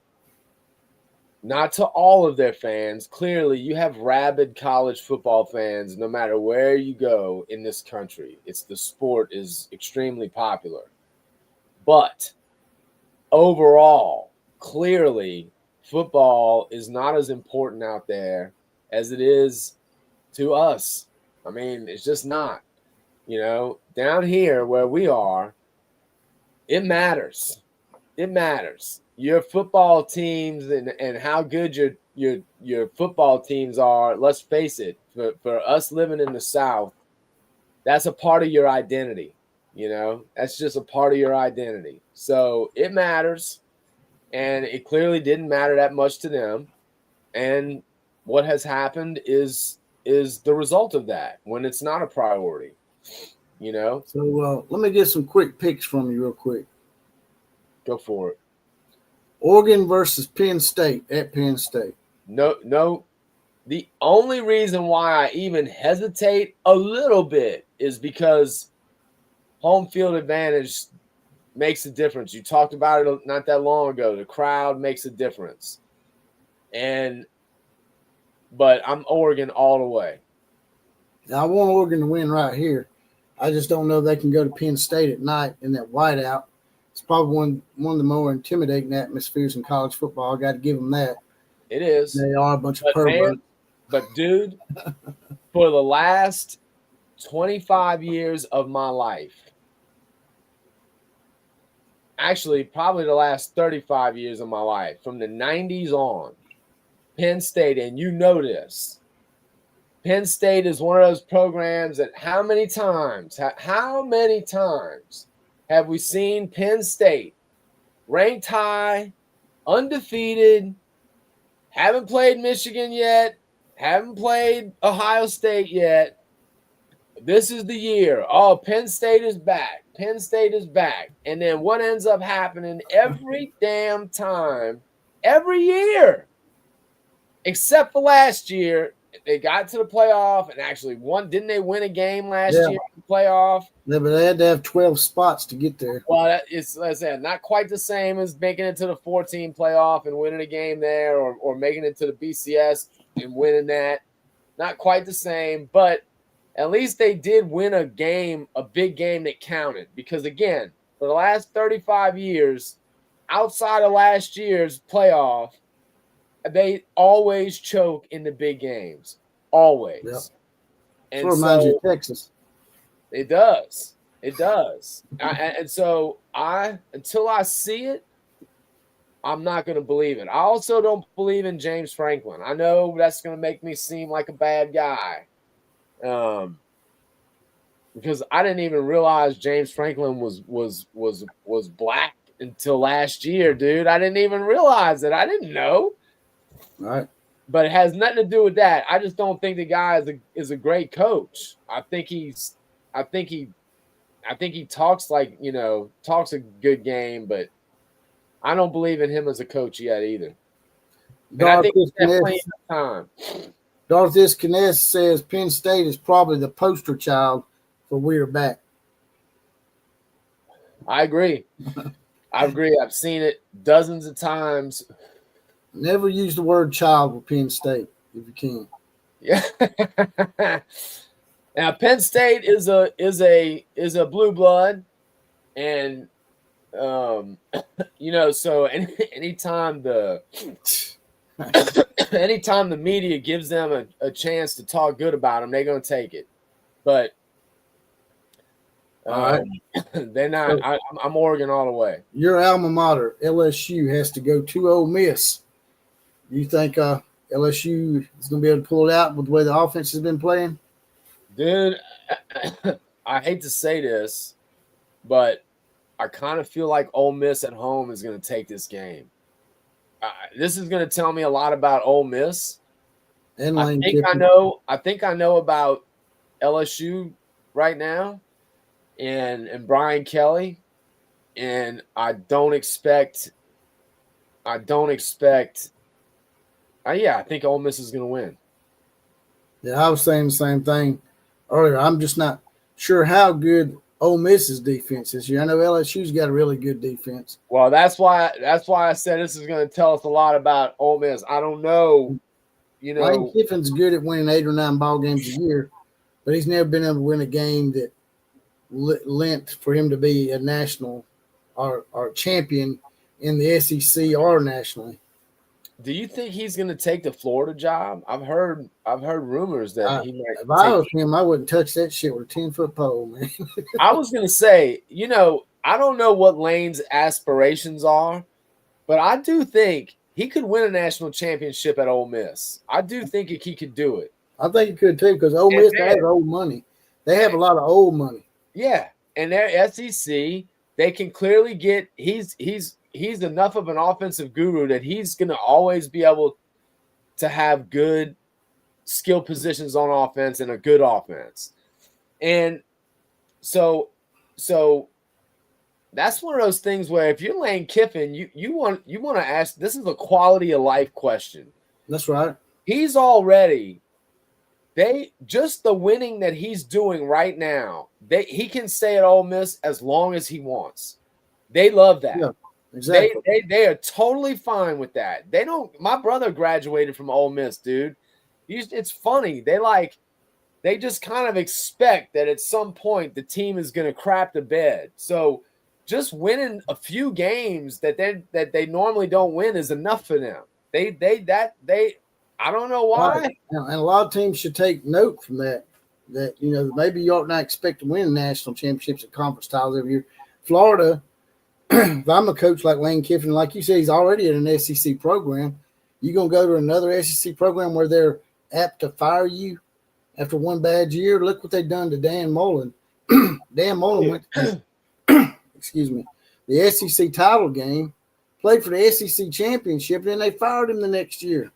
not to all of their fans. Clearly, you have rabid college football fans no matter where you go in this country. The sport is extremely popular. But overall, clearly, football is not as important out there as it is to us. I mean, it's just not. Down here where we are, it matters. It matters. Your football teams and how good your football teams are, let's face it, for us living in the South, that's a part of your identity. That's just a part of your identity. So it matters, and it clearly didn't matter that much to them. And what has happened is the result of that when it's not a priority. So let me get some quick picks from you real quick. Go for it. Oregon versus Penn State at Penn State. No. The only reason why I even hesitate a little bit is because home field advantage makes a difference. You talked about it not that long ago. The crowd makes a difference. But I'm Oregon all the way. Now, I want Oregon to win right here. I just don't know if they can go to Penn State at night in that whiteout. It's probably one of the more intimidating atmospheres in college football. I got to give them that. It is. They are a bunch of perverts. But, dude, for the last 25 years of my life, actually probably the last 35 years of my life, from the 90s on, Penn State, and you know this, Penn State is one of those programs that how many times have we seen Penn State ranked high, undefeated, haven't played Michigan yet, haven't played Ohio State yet. This is the year. Oh, Penn State is back. Penn State is back. And then what ends up happening every damn time, every year, except for last year, they got to the playoff and actually won. Didn't they win a game last year in the playoff? Yeah, but they had to have 12 spots to get there. Well, it's, like I said, not quite the same as making it to the 14 playoff and winning a game there or making it to the BCS and winning that. Not quite the same, but at least they did win a game, a big game that counted. Because, again, for the last 35 years, outside of last year's playoff, they always choke in the big games. Always. Yep. And so reminds you of Texas. It does. It does. Until I see it, I'm not going to believe it. I also don't believe in James Franklin. I know that's going to make me seem like a bad guy. Because I didn't even realize James Franklin was black until last year, dude. I didn't even realize it. I didn't know. All right. But it has nothing to do with that. I just don't think the guy is a great coach. I think he talks like, talks a good game, but I don't believe in him as a coach yet either. And I think he's plenty of time. Darthis Kness says Penn State is probably the poster child for we're back. I agree. I've seen it dozens of times. Never use the word child with Penn State if you can. Yeah. Now Penn State is a blue blood, and so anytime the media gives them a chance to talk good about them, they're gonna take it. But they're not. I'm Oregon all the way. Your alma mater, LSU, has to go to Ole Miss. Do you think LSU is going to be able to pull it out with the way the offense has been playing? Dude, I hate to say this, but I kind of feel like Ole Miss at home is going to take this game. This is going to tell me a lot about Ole Miss. And I think I know about LSU right now, and Brian Kelly, and I think Ole Miss is going to win. Yeah, I was saying the same thing earlier. I'm just not sure how good Ole Miss's defense is here. I know LSU's got a really good defense. Well, that's why I said this is going to tell us a lot about Ole Miss. I don't know. Lane Kiffin's good at winning 8 or 9 ball games a year, but he's never been able to win a game that lent for him to be a national or champion in the SEC or nationally. Do you think he's going to take the Florida job? I've heard rumors that he might. If I was him, I wouldn't touch that shit with a 10-foot pole, man. I was going to say, I don't know what Lane's aspirations are, but I do think he could win a national championship at Ole Miss. I do think he could do it. I think he could too, because Ole Miss has old money. They have a lot of old money. Yeah, and they're SEC. They can clearly get. He's enough of an offensive guru that he's going to always be able to have good skill positions on offense and a good offense. And so that's one of those things where if you're Lane Kiffin, you want to ask, this is a quality of life question. That's right. He's already just the winning that he's doing right now, he can stay at Ole Miss as long as he wants. They love that. Yeah. Exactly. They are totally fine with that. They don't. My brother graduated from Ole Miss, dude. It's funny. They just kind of expect that at some point the team is going to crap the bed. So just winning a few games that they normally don't win is enough for them. They I don't know why. Right. And a lot of teams should take note from that. That maybe you ought not expect to win national championships at conference titles every year. Florida. If I'm a coach like Lane Kiffin, like you said, he's already in an SEC program. You're going to go to another SEC program where they're apt to fire you after one bad year. Look what they've done to Dan Mullen. Dan Mullen went to, the SEC title game, played for the SEC championship, and then they fired him the next year.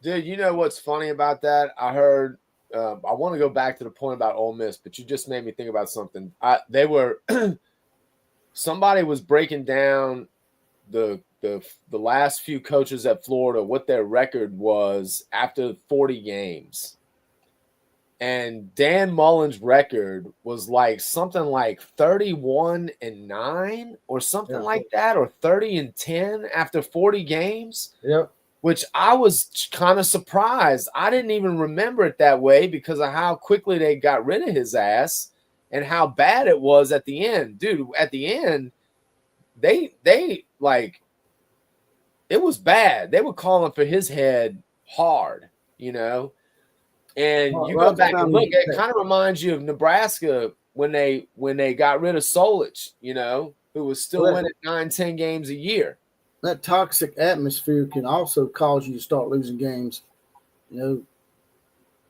Dude, you know what's funny about that? I heard I want to go back to the point about Ole Miss, but you just made me think about something. They were somebody was breaking down the last few coaches at Florida, what their record was after 40 games. And Dan Mullen's record was like something like 31-9 or something like that, or 30-10 after 40 games. Yep. Which I was kind of surprised. I didn't even remember it that way because of how quickly they got rid of his ass and how bad it was at the end. Dude, at the end, they like, it was bad. They were calling for his head hard, And you go back and look, it kind of reminds you of Nebraska when they got rid of Solich, who was still winning 9-10 games a year. That toxic atmosphere can also cause you to start losing games.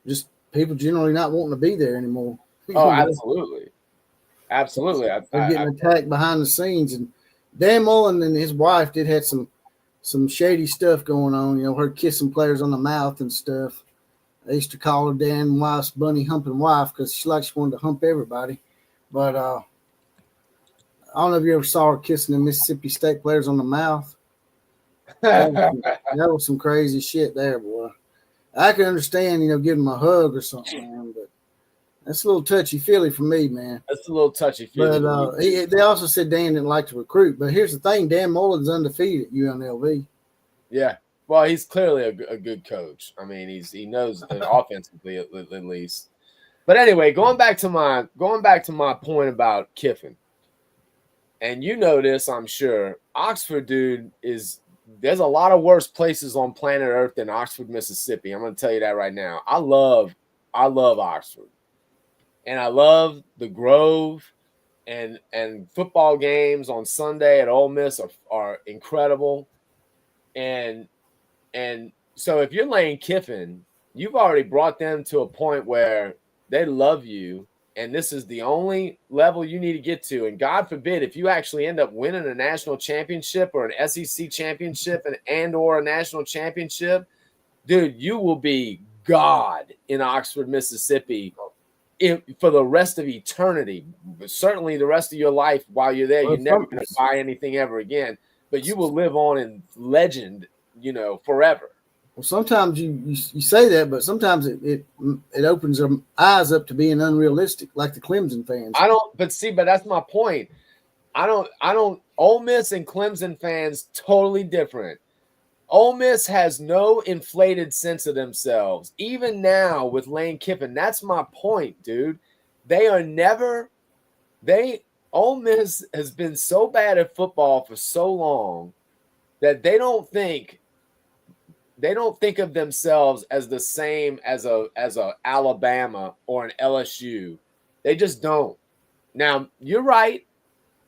Just people generally not wanting to be there anymore. Oh, absolutely. Absolutely. They're getting attacked behind the scenes, and Dan Mullen and his wife did had some shady stuff going on. Her kissing players on the mouth and stuff. They used to call her Dan wife's bunny humping wife because she wanted to hump everybody. But I don't know if you ever saw her kissing the Mississippi State players on the mouth. That was some crazy shit there, boy. I can understand, giving them a hug or something, man, but that's a little touchy-feely for me, man. That's a little touchy-feely. But they also said Dan didn't like to recruit. But here's the thing, Dan Mullen's undefeated at UNLV. Yeah. Well, he's clearly a good coach. I mean, he knows offensively at least. But anyway, going back to my point about Kiffin, and you know this, I'm sure. Oxford, dude, there's a lot of worse places on planet Earth than Oxford, Mississippi. I'm going to tell you that right now. I love Oxford, and I love the Grove, and football games on Sunday at Ole Miss are incredible, and so if you're Lane Kiffin, you've already brought them to a point where they love you, and this is the only level you need to get to. And God forbid, if you actually end up winning a national championship or an SEC championship and/or a national championship, dude, you will be God in Oxford, Mississippi for the rest of eternity. Certainly the rest of your life while you're there. You're never going to buy anything ever again, but you will live on in legend, forever. Well, sometimes you say that, but sometimes it opens their eyes up to being unrealistic, like the Clemson fans. But that's my point. I don't. Ole Miss and Clemson fans totally different. Ole Miss has no inflated sense of themselves, even now with Lane Kiffin. That's my point, dude. Ole Miss has been so bad at football for so long that they don't think of themselves as the same as a Alabama or an LSU. They just don't. Now, you're right.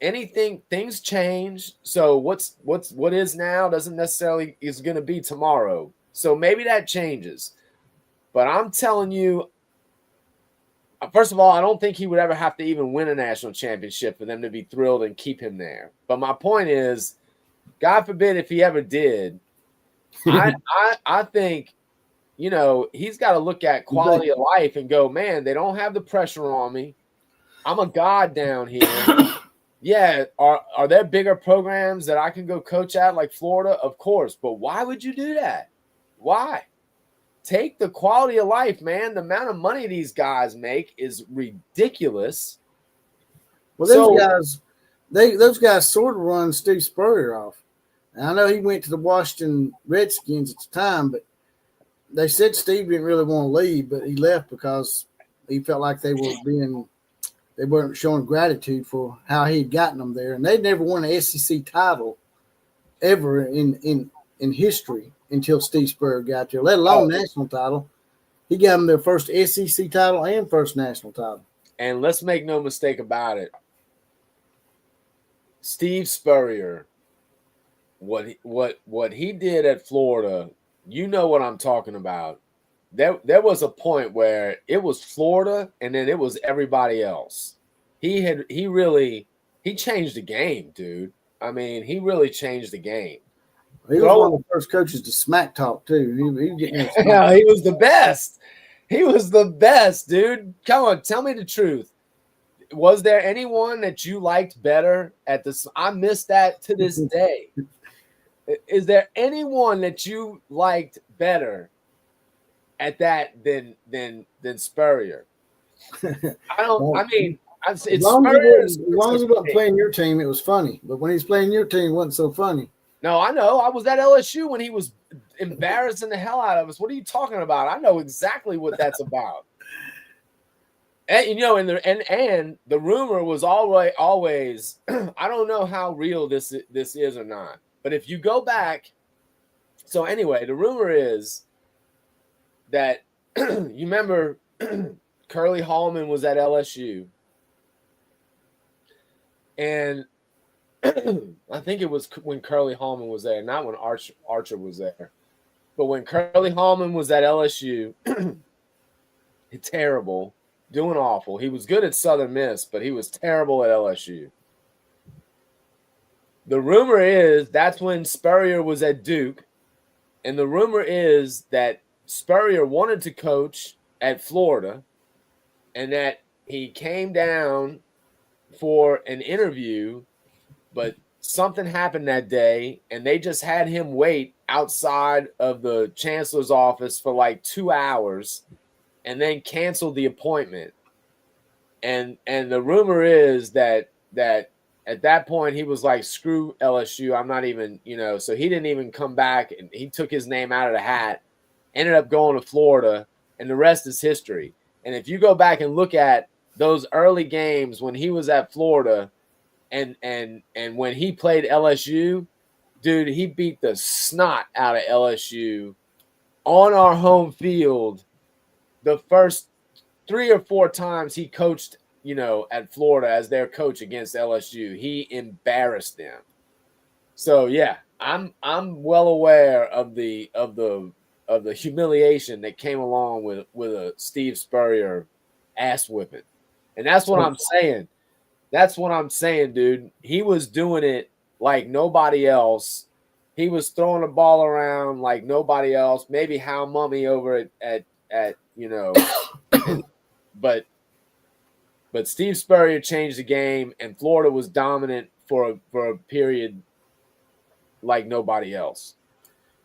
Things change. So what is now doesn't necessarily is going to be tomorrow. So maybe that changes. But I'm telling you, first of all, I don't think he would ever have to even win a national championship for them to be thrilled and keep him there. But my point is, God forbid if he ever did, I think, he's got to look at quality of life and go, man, they don't have the pressure on me. I'm a god down here. Yeah, are there bigger programs that I can go coach at like Florida? Of course, but why would you do that? Why? Take the quality of life, man. The amount of money these guys make is ridiculous. Well, those guys sort of run Steve Spurrier off. And I know he went to the Washington Redskins at the time, but they said Steve didn't really want to leave, but he left because he felt like they weren't showing gratitude for how he had gotten them there. And they'd never won an SEC title ever in history until Steve Spurrier got there, let alone national title. He got them their first SEC title and first national title. And let's make no mistake about it. Steve Spurrier, what he did at Florida, you know what I'm talking about. There was a point where it was Florida and then it was everybody else. He changed the game, dude. I mean, he really changed the game. He was one of the first coaches to smack talk too. He was the best. He was the best, dude. Come on, tell me the truth. Was there anyone that you liked better at this? I miss that to this day. Is there anyone that you liked better at that than Spurrier? As long as he wasn't playing your team, it was funny. But when he's playing your team, it wasn't so funny. No, I know. I was at LSU when he was embarrassing the hell out of us. What are you talking about? I know exactly what that's about. And the rumor was always I don't know how real this is or not. But if you go back, so anyway, the rumor is that you remember Curly Hallman was at LSU. And I think it was when Curly Hallman was there, not when Archer was there. But when Curly Hallman was at LSU, terrible, doing awful. He was good at Southern Miss, but he was terrible at LSU. The rumor is that's when Spurrier was at Duke. And the rumor is that Spurrier wanted to coach at Florida and that he came down for an interview, but something happened that day and they just had him wait outside of the chancellor's office for like 2 hours and then canceled the appointment. And the rumor is that at that point he was like, screw LSU, I'm not even, so he didn't even come back, and he took his name out of the hat, ended up going to Florida, and the rest is history. And if you go back and look at those early games when he was at Florida and when he played LSU, dude, he beat the snot out of LSU on our home field the first 3 or 4 times he coached, at Florida as their coach against LSU. He embarrassed them. So yeah, I'm well aware of the humiliation that came along with a Steve Spurrier ass whipping. And that's what I'm saying. That's what I'm saying, dude. He was doing it like nobody else. He was throwing the ball around like nobody else. Maybe Hal Mummy over at but Steve Spurrier changed the game, and Florida was dominant for a period like nobody else.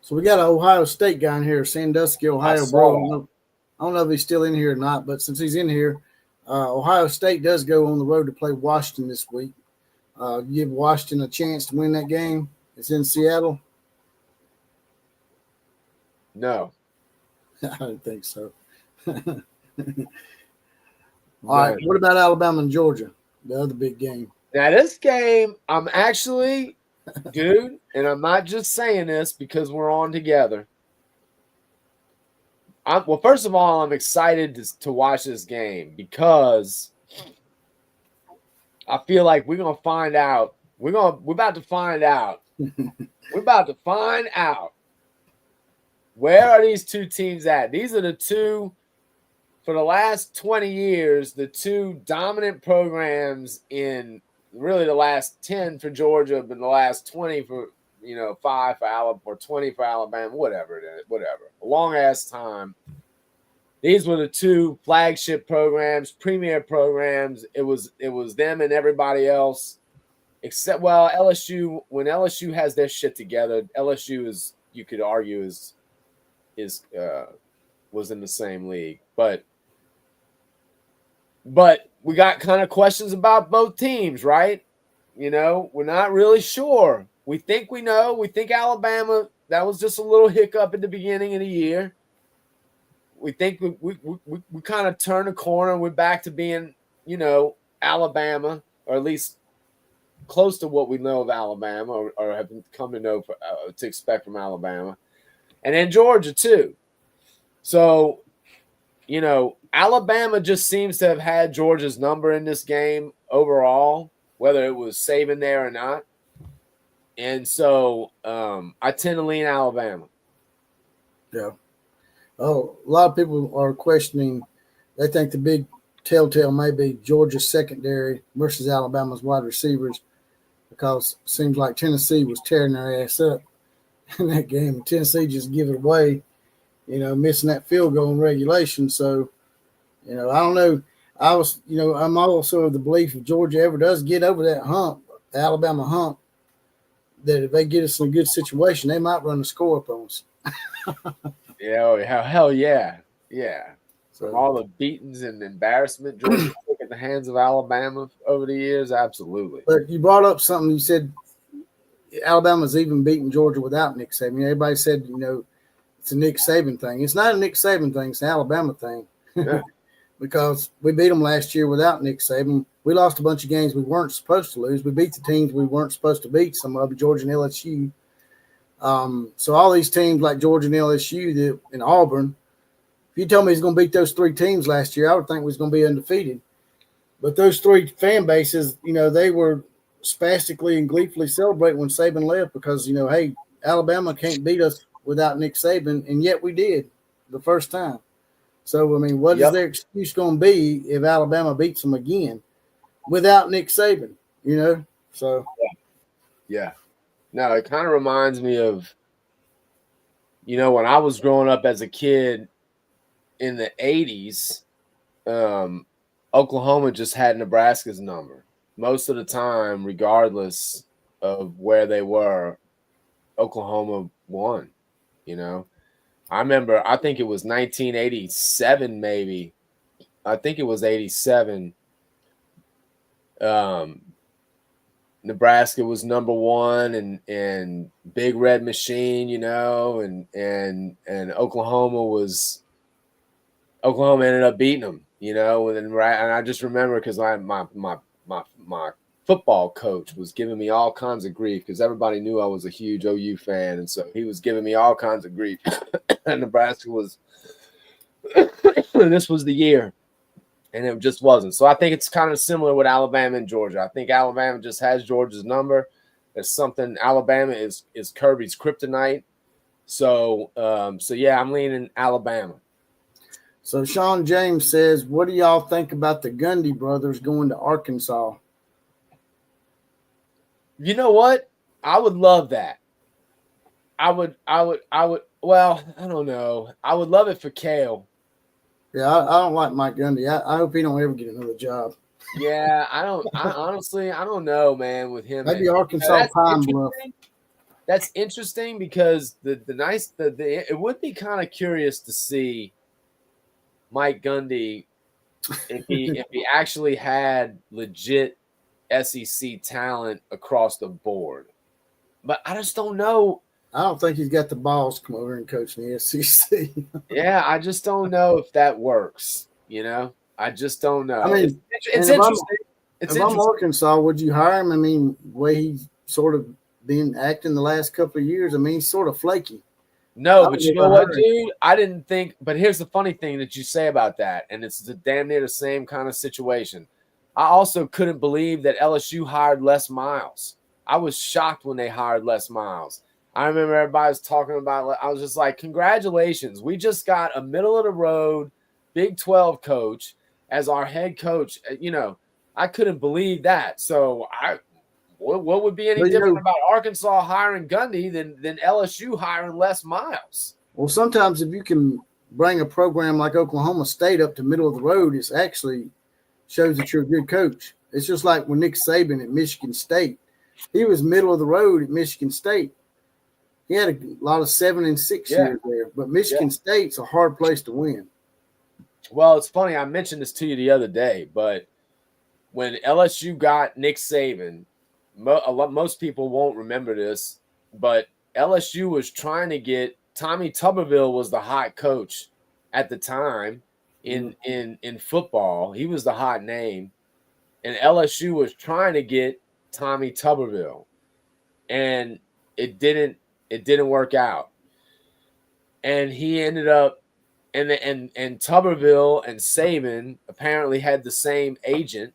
So we got an Ohio State guy in here, Sandusky, Ohio, bro. I don't know if he's still in here or not, but since he's in here, Ohio State does go on the road to play Washington this week. Give Washington a chance to win that game. It's in Seattle. No. I don't think so. All right. What about Alabama and Georgia, the other big game? Now, this game, I'm actually, dude, and I'm not just saying this because we're on together. Well, first of all, I'm excited to watch this game because I feel like we're gonna find out. We're about to find out. We're about to find out, where are these two teams at? These are the two, for the last 20 years, the two dominant programs in really the last 10 for Georgia, but the last 20 for, 5 for Alabama, or 20 for Alabama, whatever it is, whatever. A long ass time. These were the two flagship programs, premier programs. It was them and everybody else, except, well, LSU. When LSU has their shit together, LSU is, you could argue, was in the same league, but we got kind of questions about both teams, right? We're not really sure. We think we know. We think Alabama, that was just a little hiccup at the beginning of the year. We think we kind of turned a corner. We're back to being, Alabama, or at least close to what we know of Alabama, or have come to know to expect from Alabama. And then Georgia too. So, Alabama just seems to have had Georgia's number in this game overall, whether it was Saban there or not. And so I tend to lean Alabama. Yeah. Oh, a lot of people are questioning. They think the big telltale may be Georgia's secondary versus Alabama's wide receivers, because it seems like Tennessee was tearing their ass up in that game. Tennessee just give it away, missing that field goal in regulation. So, I don't know. I'm also of the belief if Georgia ever does get over that hump, the Alabama hump, that if they get us in a good situation, they might run the score up on us. Yeah, hell yeah. Yeah. So all the beatings and embarrassment Georgia took at the hands of Alabama over the years, absolutely. But you brought up something. You said Alabama's even beaten Georgia without Nick Saban. Everybody said, it's a Nick Saban thing. It's not a Nick Saban thing. It's an Alabama thing. Yeah. Because we beat them last year without Nick Saban. We lost a bunch of games we weren't supposed to lose. We beat the teams we weren't supposed to beat, some of them, Georgia and LSU. So all these teams like Georgia and LSU and Auburn, if you told me he's going to beat those three teams last year, I would think we was going to be undefeated. But those three fan bases, they were spastically and gleefully celebrating when Saban left because, hey, Alabama can't beat us without Nick Saban, and yet we did the first time. So, what is their excuse going to be if Alabama beats them again without Nick Saban, So, Yeah. No, it kind of reminds me of, when I was growing up as a kid in the 80s, Oklahoma just had Nebraska's number most of the time, regardless of where they were. Oklahoma won. I remember, I think it was 1987, maybe. I think it was 87. Nebraska was number one, and Big Red Machine, and Oklahoma ended up beating them, and I just remember because my football coach was giving me all kinds of grief because everybody knew I was a huge OU fan, and so he was giving me all kinds of grief. And Nebraska was this was the year, and it just wasn't. So I think it's kind of similar with Alabama and Georgia. I think Alabama just has Georgia's number. It's something. Alabama is Kirby's kryptonite. So yeah, I'm leaning Alabama. So Sean James says, what do y'all think about the Gundy brothers going to Arkansas? You know what? I would love that. I would. Well, I don't know. I would love it for Kale. Yeah, I don't like Mike Gundy. I hope he don't ever get another job. Yeah, I honestly, I don't know, man, with him. Maybe Arkansas Pine Bluff. That's interesting because it would be kind of curious to see Mike Gundy if he actually had legit SEC talent across the board. But I just don't know. I don't think he's got the balls to come over and coach in the SEC. Yeah, I just don't know if that works. I just don't know. I mean, it's interesting. If I'm Arkansas, would you hire him? I mean, the way he's sort of been acting the last couple of years, I mean, he's sort of flaky. No, but you know what, dude? I didn't think – but here's the funny thing that you say about that, and it's damn near the same kind of situation. I also couldn't believe that LSU hired Les Miles. I was shocked when they hired Les Miles. I remember everybody was talking about – I was just like, congratulations. We just got a middle-of-the-road Big 12 coach as our head coach. I couldn't believe that. So what would be any different about Arkansas hiring Gundy than LSU hiring Les Miles? Well, sometimes if you can bring a program like Oklahoma State up to middle of the road, it actually shows that you're a good coach. It's just like when Nick Saban at Michigan State. He was middle of the road at Michigan State. He had a lot of 7 and 6 years there, but Michigan State's a hard place to win. Well, it's funny. I mentioned this to you the other day, but when LSU got Nick Saban, most people won't remember this, but LSU was trying to get Tommy Tuberville was the hot coach at the time in football. He was the hot name, and LSU was trying to get Tommy Tuberville, and it didn't work out. And he ended up, and Tuberville and Saban apparently had the same agent.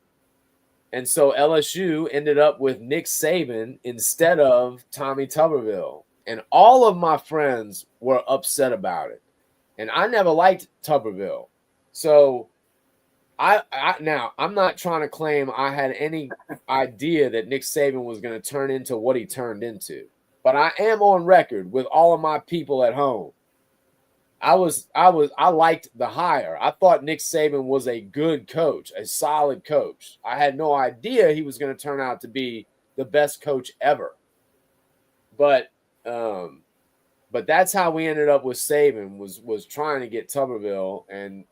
And so LSU ended up with Nick Saban instead of Tommy Tuberville. And all of my friends were upset about it. And I never liked Tuberville. So now I'm not trying to claim I had any idea that Nick Saban was going to turn into what he turned into. But I am on record with all of my people at home. I liked the hire. I thought Nick Saban was a good coach, a solid coach. I had no idea he was going to turn out to be the best coach ever. But that's how we ended up with Saban was trying to get Tuberville, and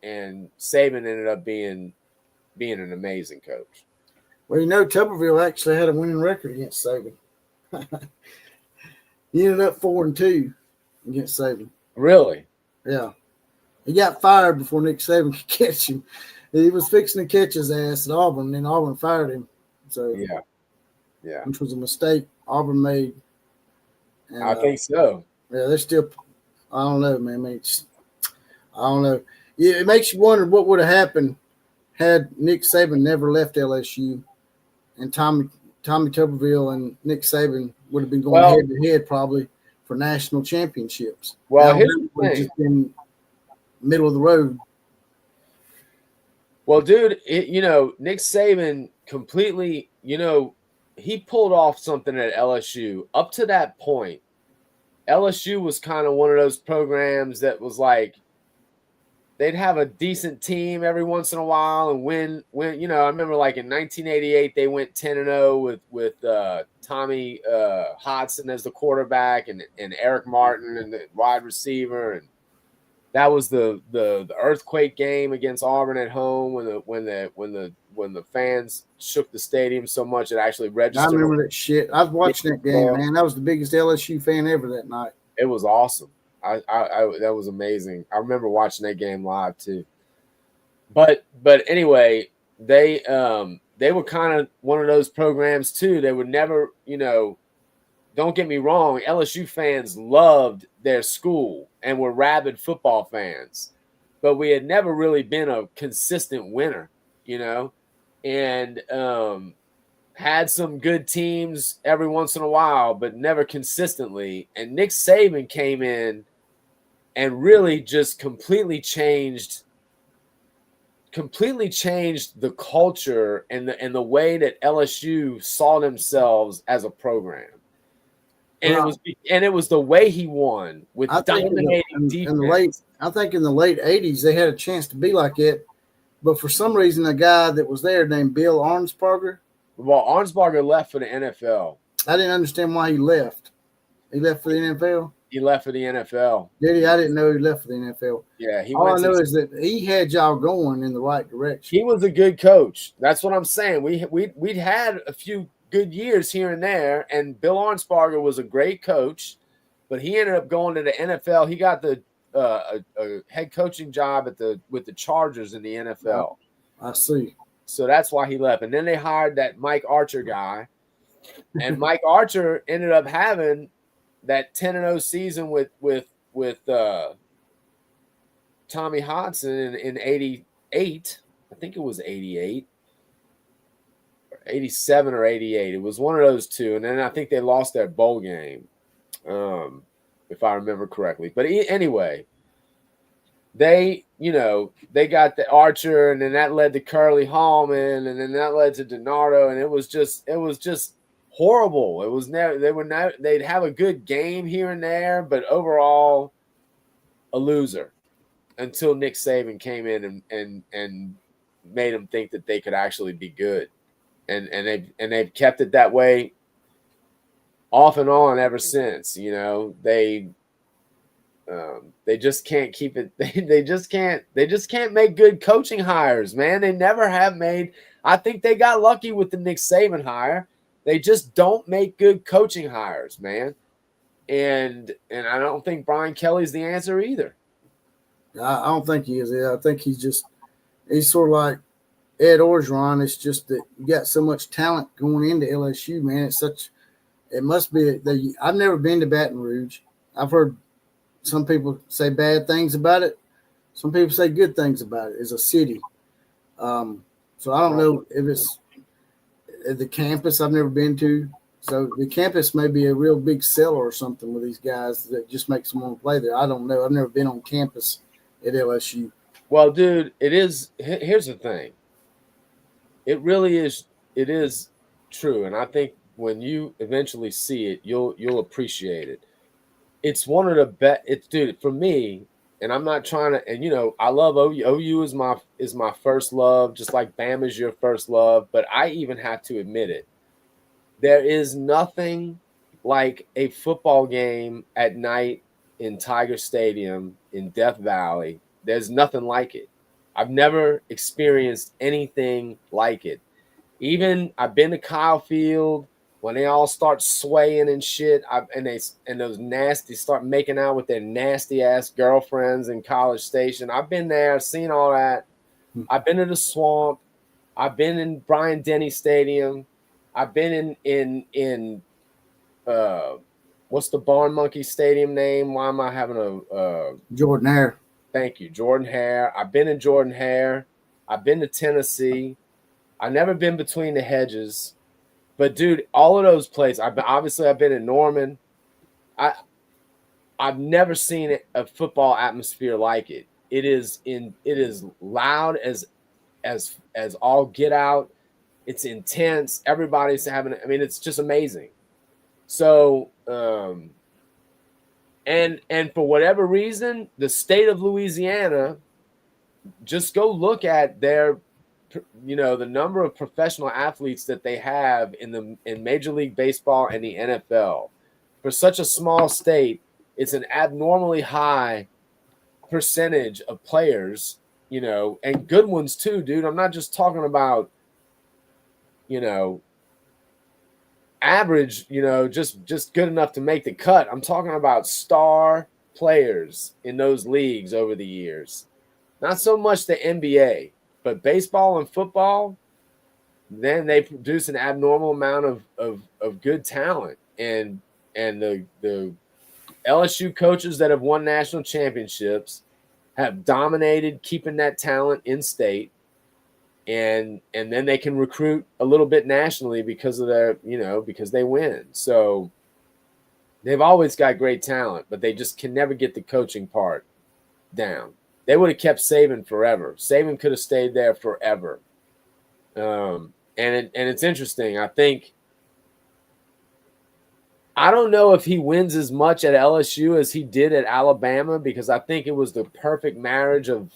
Saban ended up being an amazing coach. Well, Tuberville actually had a winning record against Saban. He ended up 4-2 against Saban. Really? Yeah. He got fired before Nick Saban could catch him. He was fixing to catch his ass at Auburn, and then Auburn fired him. So yeah, which was a mistake Auburn made. And, I think so. Yeah, they're still. I don't know, man. I don't know. Yeah, it makes you wonder what would have happened had Nick Saban never left LSU, and Tommy Tuberville and Nick Saban would have been going head to head probably for national championships. Well, here's the thing. Just been middle of the road. Well, dude, Nick Saban completely, he pulled off something at LSU. Up to that point, LSU was kind of one of those programs that was like they'd have a decent team every once in a while and win. I remember like in 1988 they went 10-0 with Tommy Hodson as the quarterback and Eric Martin and the wide receiver, and that was the earthquake game against Auburn at home when the fans shook the stadium so much it actually registered. I remember that shit. I was watching that game, man. I was the biggest LSU fan ever that night. It was awesome. I that was amazing. I remember watching that game live too. But anyway, they were kind of one of those programs too. They would never, don't get me wrong, LSU fans loved their school and were rabid football fans, but we had never really been a consistent winner, and had some good teams every once in a while, but never consistently. And Nick Saban came in and really just completely changed the culture and the way that LSU saw themselves as a program. And it was the way he won with dominating defense. I think in the late 80s they had a chance to be like it, but for some reason a guy that was there named Bill Arnsparger. Well, Arnsparger left for the NFL. I didn't understand why he left. He left for the NFL? He left for the NFL. Did he? I didn't know he left for the NFL. Yeah, all I know is that he had y'all going in the right direction. He was a good coach. That's what I'm saying. We'd had a few good years here and there, and Bill Arnsparger was a great coach, but he ended up going to the NFL. He got the a head coaching job with the Chargers in the NFL. I see. So that's why he left. And then they hired that Mike Archer guy, and Mike Archer ended up having that 10-0 season with Tommy Hodson in 88. I think it was 88. 87 or 88. It was one of those two. And then I think they lost their bowl game, if I remember correctly. But anyway, they got the Archer, and then that led to Curly Hallman, and then that led to DiNardo, and it was just horrible. It was they'd have a good game here and there, but overall a loser until Nick Saban came in and made them think that they could actually be good. And they've kept it that way off and on ever since. They just can't keep it. They just can't make good coaching hires, man. They never have made. I think they got lucky with the Nick Saban hire. They just don't make good coaching hires, man. And I don't think Brian Kelly's the answer either. I don't think he is. I think he's sort of like Ed Orgeron. It's just that you got so much talent going into LSU, man. It must be. I've never been to Baton Rouge. I've heard some people say bad things about it. Some people say good things about it as a city. So I don't know if it's the campus I've never been to. So the campus may be a real big seller or something with these guys that just makes them want to play there. I don't know. I've never been on campus at LSU. Well, dude, it is. Here's the thing. It really is. It is true, and I think when you eventually see it, you'll appreciate it. It's one of the best. It's, dude, for me, and I'm not trying to. And I love OU. OU is my first love, just like Bama's your first love. But I even have to admit it. There is nothing like a football game at night in Tiger Stadium in Death Valley. There's nothing like it. I've never experienced anything like it. Even I've been to Kyle Field when they all start swaying and shit, and those nasty start making out with their nasty ass girlfriends in College Station. I've been there, I've seen all that. I've been to the Swamp. I've been in Bryant Denny Stadium. I've been in what's the Barn Monkey Stadium name? Why am I having a Jordan Hare? Thank you, Jordan Hare. I've been in Jordan Hare. I've been to Tennessee. I've never been between the hedges, but dude, all of those places. I've been in Norman. I've never seen a football atmosphere like it. It is loud as all get out. It's intense. Everybody's having. I mean, it's just amazing. So, and for whatever reason, the state of Louisiana, just go look at their, the number of professional athletes that they have in Major League Baseball and the NFL. For such a small state, it's an abnormally high percentage of players, and good ones too, dude. I'm not just talking about, average, just good enough to make the cut. I'm talking about star players in those leagues over the years. Not so much the NBA, but baseball and football, then they produce an abnormal amount of good talent. And the LSU coaches that have won national championships have dominated keeping that talent in state. And then they can recruit a little bit nationally because of their, because they win. So they've always got great talent, but they just can never get the coaching part down. They would have kept Saban forever. Saban could have stayed there forever. And it's interesting. I don't know if he wins as much at LSU as he did at Alabama, because I think it was the perfect marriage of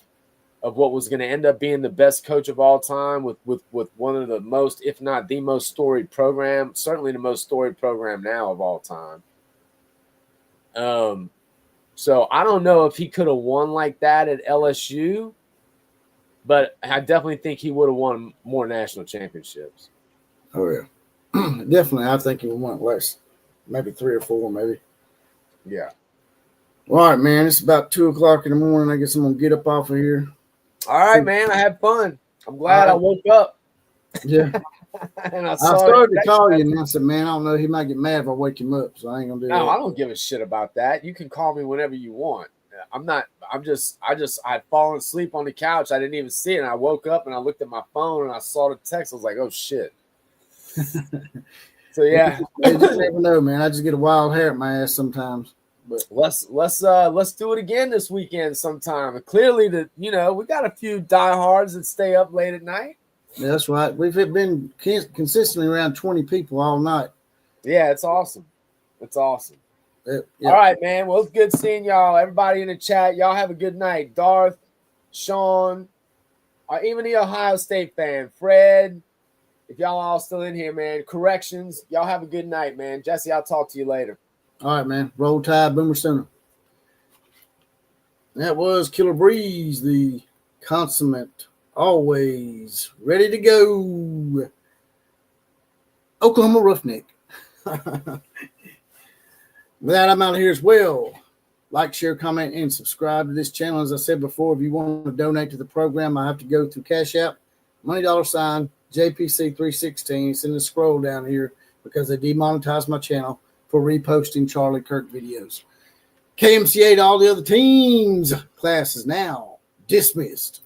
what was going to end up being the best coach of all time with one of the most, if not the most storied program, certainly the most storied program now of all time. So I don't know if he could have won like that at LSU, but I definitely think he would have won more national championships. Oh, yeah. Definitely. I think he would won less. Maybe 3 or 4, maybe. Yeah. All right, man. It's about 2 o'clock in the morning. I guess I'm going to get up off of here. All right, man. I had fun. I'm glad I woke up. Yeah. And I started to call you, and I said, man, I don't know. He might get mad if I wake him up, so I ain't going to do that. No, I don't give a shit about that. You can call me whenever you want. I'd fallen asleep on the couch. I didn't even see it. And I woke up and I looked at my phone and I saw the text. I was like, oh, shit. So, yeah. You just never know, man. I just get a wild hair at my ass sometimes. But let's do it again this weekend sometime. And clearly, we got a few diehards that stay up late at night. Yeah, that's right. We've been consistently around 20 people all night. Yeah, it's awesome. It's awesome. Yeah. All right, man. Well, it's good seeing y'all. Everybody in the chat, y'all have a good night. Darth, Sean, or even the Ohio State fan, Fred. If y'all all still in here, man, corrections. Y'all have a good night, man. Jesse, I'll talk to you later. All right, man. Roll Tide, Boomer Sooner. That was Killer Breeze, the consummate, always ready to go Oklahoma Roughneck. With that, I'm out of here as well. Like, share, comment, and subscribe to this channel. As I said before, if you want to donate to the program, I have to go through Cash App, $, JPC316. It's in the scroll down here because they demonetized my channel for reposting Charlie Kirk videos. KMCA to all the other teams. Class is now dismissed.